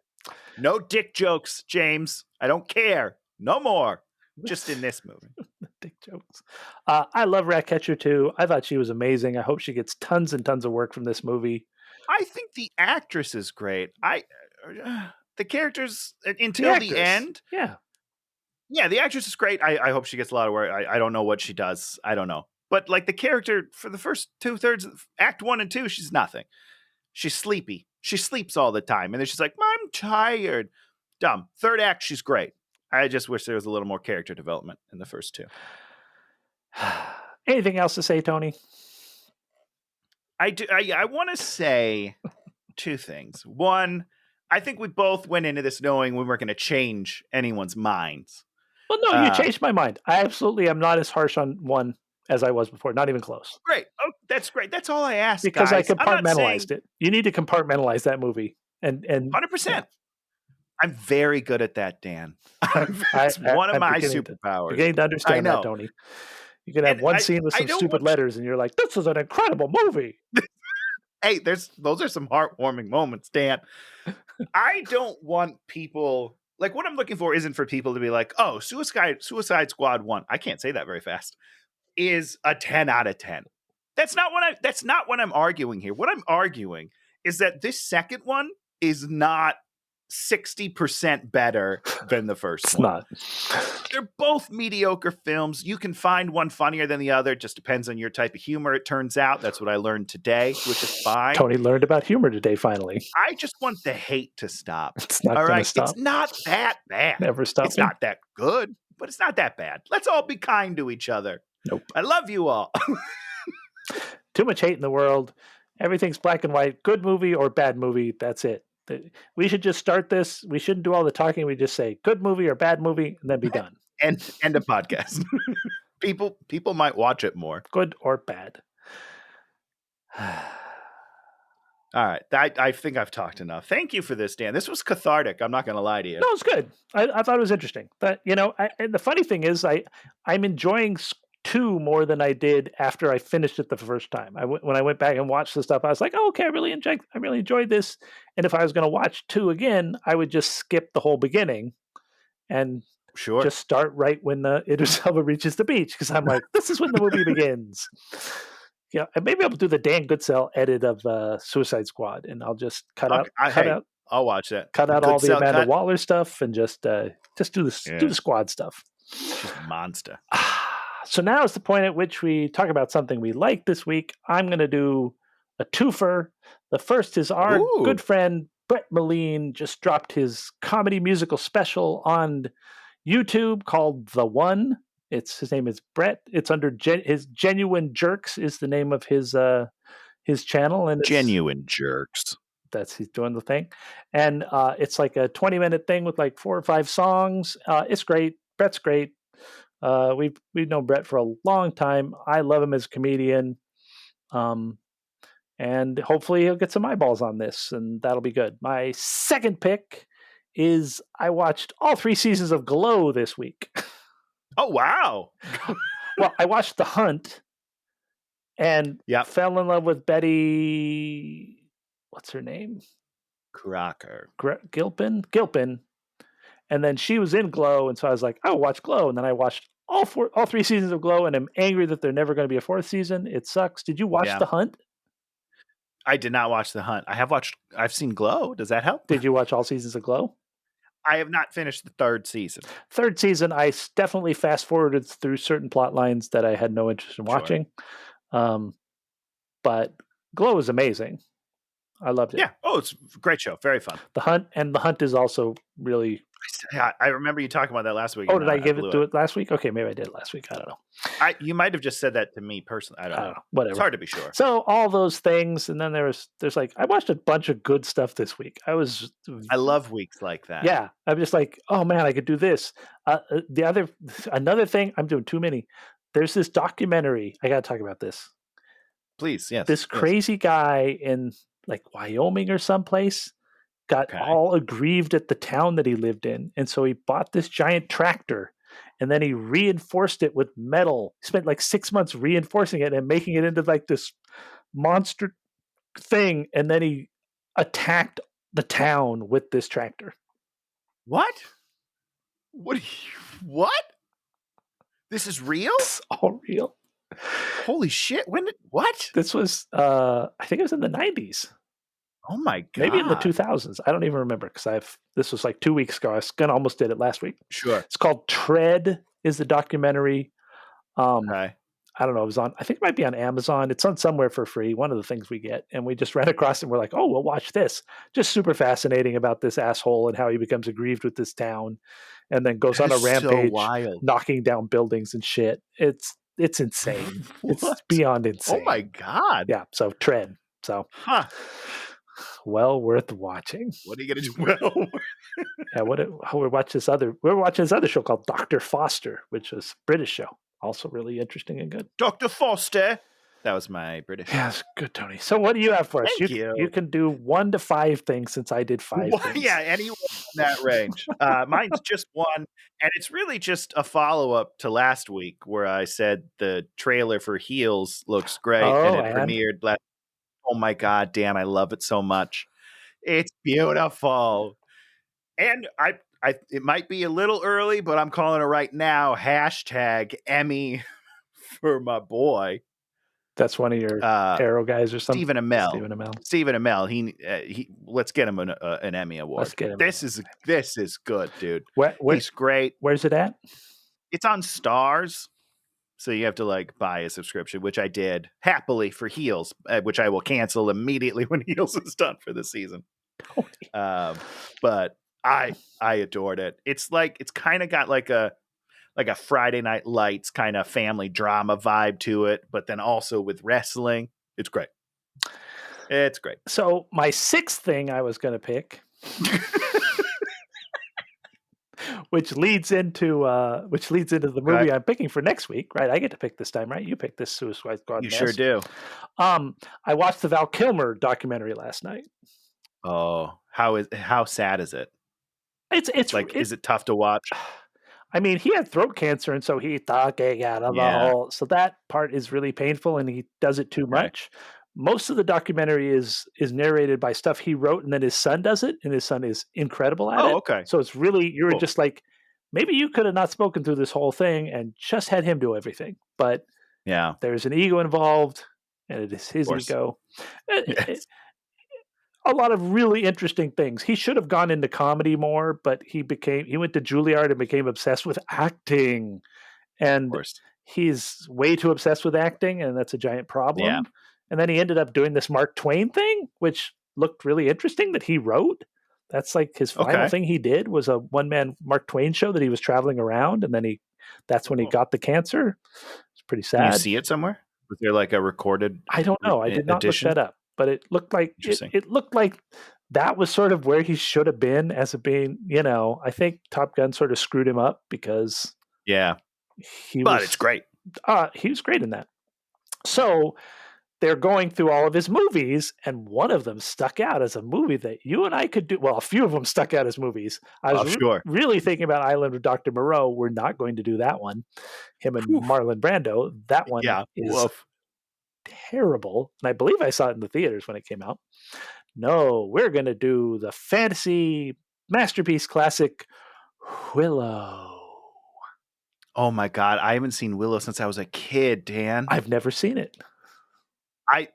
No dick jokes, James. I don't care. No more. Just in this movie. Dick jokes. I love Ratcatcher too. I thought she was amazing. I hope she gets tons and tons of work from this movie. I think the actress is great. The characters until the end. Yeah. Yeah, the actress is great. I hope she gets a lot of work. I don't know what she does. I don't know. But like the character for the first 2/3 of Act 1 and 2, she's nothing. She's sleepy. She sleeps all the time. And then she's like, I'm tired. Dumb. Third act, she's great. I just wish there was a little more character development in the first 2. Anything else to say, Tony? I want to say 2 things. One, I think we both went into this knowing we weren't going to change anyone's minds. Well, no, you changed my mind. I absolutely am not as harsh on 1 as I was before. Not even close. Great. Oh, that's great. That's all I asked, because guys. I compartmentalized it. You need to compartmentalize that movie. And 100%. Yeah. I'm very good at that, Dan. It's one of my superpowers. You're getting to understand that, Tony. You can have one scene with some stupid letters, and you're like, "This is an incredible movie." Hey, those are some heartwarming moments, Dan. I don't want people like what I'm looking for isn't for people to be like, "Oh, Suicide Squad 1." I can't say that very fast. Is a 10 out of 10. That's not what I'm arguing here. What I'm arguing is that this second one is not 60% better than the first one. It's not. They're both mediocre films. You can find one funnier than the other. It just depends on your type of humor, it turns out. That's what I learned today, which is fine. Tony learned about humor today, finally. I just want the hate to stop. It's not going to stop. It's not that bad. Never stop. It's not that good, but it's not that bad. Let's all be kind to each other. Nope. I love you all. Too much hate in the world. Everything's black and white. Good movie or bad movie. That's it. We should just start this. We shouldn't do all the talking. We just say good movie or bad movie and then be done. End a podcast. People might watch it more. Good or bad. All right. I think I've talked enough. Thank you for this, Dan. This was cathartic. I'm not going to lie to you. No, it's good. I thought it was interesting. But, and the funny thing is I'm enjoying 2 more than I did after I finished it the first time. When I went back and watched the stuff, I was like, oh, okay, I really enjoyed this. And if I was going to watch 2 again, I would just skip the whole beginning and just start right when Idris Elba reaches the beach, because I'm like, this is when the movie begins. Yeah, and maybe I'll do the Dan Goodsell edit of Suicide Squad, and I'll just cut out. I'll watch that. Cut out all the Amanda Waller stuff and just do the squad stuff. She's a monster. So now is the point at which we talk about something we like this week. I'm going to do a twofer. The first is our good friend Brett Moline just dropped his comedy musical special on YouTube called The One. His name is Brett. It's under his Genuine Jerks is the name of his channel. And Genuine Jerks. He's doing the thing. And it's like a 20-minute thing with like 4 or 5 songs. It's great. Brett's great. We've known Brett for a long time. I love him as a comedian. And hopefully he'll get some eyeballs on this, and that'll be good. My second pick is I watched all 3 seasons of Glow this week. Oh, wow. Well, I watched The Hunt and fell in love with Betty. What's her name? Crocker. Gilpin. And then she was in Glow, and so I was like, "Oh, watch Glow." And then I watched all 3 seasons of Glow, and I'm angry that they're never going to be a 4th season. It sucks. Did you watch Yeah. The Hunt? I did not watch The Hunt. I've seen Glow. Does that help? Did you watch all seasons of Glow? I have not finished the 3rd season. 3rd season, I definitely fast forwarded through certain plot lines that I had no interest in Sure. watching. But Glow is amazing. I loved it. Yeah. Oh, it's a great show. Very fun. The Hunt is also really. I remember you talking about that last week. Oh, did I give it to it last week? Okay, maybe I did last week. I don't know. You might have just said that to me personally. I don't know. Whatever. It's hard to be sure. So all those things, and then there's like I watched a bunch of good stuff this week. I love weeks like that. Yeah, I'm just like, oh man, I could do this. Another thing, I'm doing too many. There's this documentary. I got to talk about this. Please, yes. This crazy guy in like Wyoming or someplace got all aggrieved at the town that he lived in, and so he bought this giant tractor, and then he reinforced it with metal. He spent like 6 months reinforcing it and making it into like this monster thing, and then he attacked the town with this tractor. What? What? This is real? It's all real. Holy shit. What? This was, I think it was in the 90s. Oh my God. Maybe in the 2000s. I don't even remember because this was like 2 weeks ago. I almost did it last week. Sure. It's called Tread is the documentary. Okay. I don't know. It was on, I think it might be on Amazon. It's on somewhere for free. One of the things we get. And we just ran across it and we're like, oh, we'll watch this. Just super fascinating about this asshole and how he becomes aggrieved with this town and then goes on a rampage, knocking down buildings and shit. It's insane. It's beyond insane. Oh my God. Yeah. So Tread. So well worth watching. What are you gonna do? Yeah, we're watching this other show called Dr. Foster, which is a British show. Also really interesting and good. Dr. Foster. That was my British. Yeah, it's good, Tony. So what do you have for us? Thank you. You can do 1 to 5 things since I did 5 things. Yeah, anywhere in that range. Mine's just one, and it's really just a follow-up to last week where I said the trailer for Heels looks great, and it premiered last. Oh my God, Dan, I love it so much. It's beautiful. And it might be a little early, but I'm calling it right now. # Emmy for my boy. That's one of your Arrow guys or something. Stephen Amell. He let's get him an Emmy award. Let's get him. This is good, dude. He's great. Where's it at? It's on Stars. So you have to like buy a subscription, which I did happily for Heels, which I will cancel immediately when Heels is done for the season. But I adored it. It's kind of got like a Friday Night Lights kind of family drama vibe to it, but then also with wrestling. It's great. It's great. So my 6th thing I was going to pick, which leads into the movie I'm picking for next week, right? I get to pick this time, right? You picked this Suicide Squad. You sure do. I watched the Val Kilmer documentary last night. Oh, how sad is it? It's like, is it tough to watch? I mean, he had throat cancer, and so he's talking out of the hole. So that part is really painful, and he does it too much. Most of the documentary is narrated by stuff he wrote, and then his son does it, and his son is incredible at it. Oh, okay. So it's really, you're just like, maybe you could have not spoken through this whole thing and just had him do everything. But there's an ego involved, and it is his ego. Yes. A lot of really interesting things. He should have gone into comedy more, but he went to Juilliard and became obsessed with acting. And he's way too obsessed with acting, and that's a giant problem. Yeah. And then he ended up doing this Mark Twain thing, which looked really interesting that he wrote. That's like his final thing he did was a one-man Mark Twain show that he was traveling around, and then that's when he got the cancer. It's pretty sad. Can you see it somewhere? Was there like a recorded? I don't know. I did not look that up. But it looked like it looked like that was sort of where he should have been I think Top Gun sort of screwed him up because but it's great. He was great in that. So they're going through all of his movies, and one of them stuck out as a movie that you and I could do. Well, a few of them stuck out as movies. I was really thinking about Island of Dr. Moreau. We're not going to do that one. Him and Marlon Brando. That one is terrible, and I believe I saw it in the theaters when it came out. No, we're going to do the fantasy masterpiece classic Willow. Oh my god, I haven't seen Willow since I was a kid, Dan. I've never seen it. I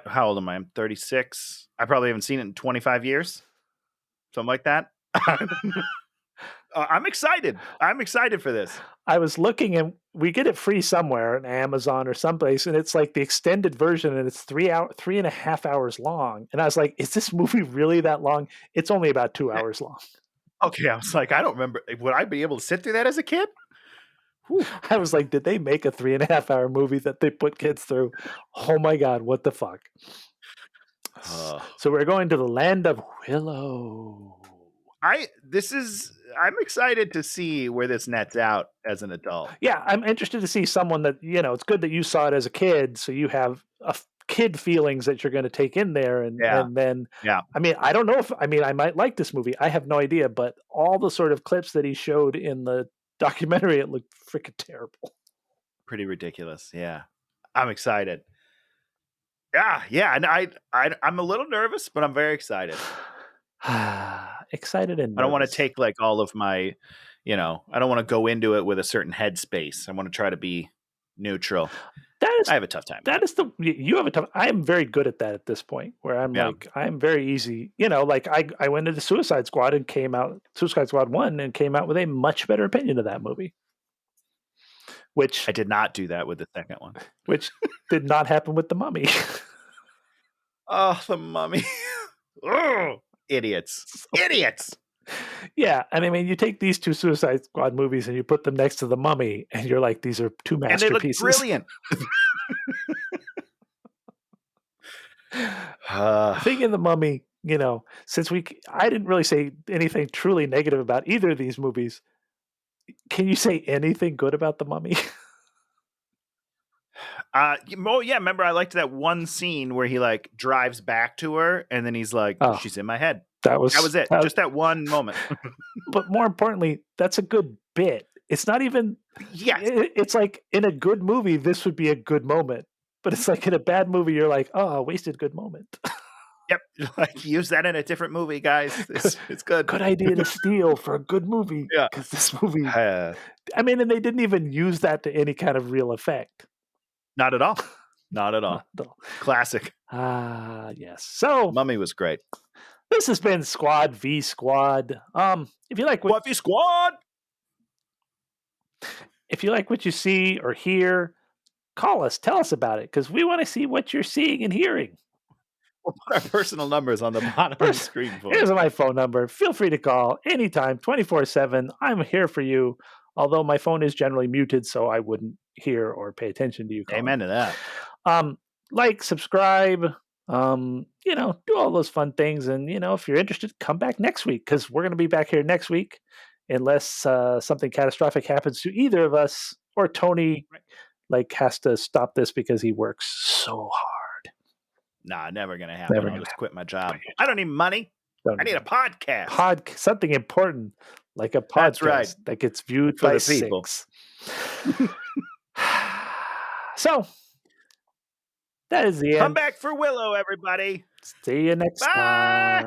how old am I? I'm 36. I probably haven't seen it in 25 years. Something like that. I'm excited. I'm excited for this. I was looking and we get it free somewhere on Amazon or someplace, and it's like the extended version, and it's 3.5 hours long. And I was like, is this movie really that long? It's only about 2 hours long. Okay, I was like, I don't remember. Would I be able to sit through that as a kid? Whew. I was like, did they make a 3.5 hour movie that they put kids through? Oh my God, what the fuck? So we're going to the land of Willow. I'm excited to see where this nets out as an adult. Yeah, I'm interested to see someone that, it's good that you saw it as a kid, so you have kid feelings that you're going to take in there. And then, Yeah. I mean, I don't know if, I might like this movie. I have no idea, but all the sort of clips that he showed in the documentary, it looked freaking terrible. Pretty ridiculous. Yeah. I'm excited. Yeah. And I'm a little nervous, but I'm very excited. Excited and nervous. I don't want to take like all of my, I don't want to go into it with a certain headspace. I want to try to be neutral. I have a tough time. You have a tough. I am very good at that at this point, where I'm very easy. Like I went into Suicide Squad and Suicide Squad 1 and came out with a much better opinion of that movie. Which I did not do that with the second one. Which did not happen with The Mummy. Oh, The Mummy. Oh, idiots. Idiots. Yeah, and I mean, you take these two Suicide Squad movies and you put them next to The Mummy, and you're like, these are two masterpieces. And they look brilliant. Thinking of The Mummy, since I didn't really say anything truly negative about either of these movies, can you say anything good about The Mummy? Yeah, remember I liked that one scene where he like drives back to her and then he's like, she's in my head. That was it. Just that one moment. But more importantly, that's a good bit. It's not even. Yes. It's like in a good movie, this would be a good moment. But it's like in a bad movie, you're like, oh, wasted good moment. Yep. Like use that in a different movie, guys. It's good. Good idea to steal for a good movie. Yeah. Because this movie. And they didn't even use that to any kind of real effect. Not at all. Not at all. Classic. Yes. So Mummy was great. This has been Squad v Squad. If you like what v Squad, if you like what you see or hear, call us. Tell us about it because we want to see what you're seeing and hearing. We'll put our personal numbers on the bottom of the screen for Here's my phone number. Feel free to call anytime, 24/7. I'm here for you. Although my phone is generally muted, so I wouldn't hear or pay attention to you calling. Amen to that. Like, subscribe. Do all those fun things. And, if you're interested, come back next week because we're going to be back here next week unless something catastrophic happens to either of us or Tony has to stop this because he works so hard. Nah, never going to happen. I'll just quit my job. I don't need money. I need a podcast. Something important like a podcast that gets viewed by people. 6. So that is the end. Come back for Willow, everybody. See you next time.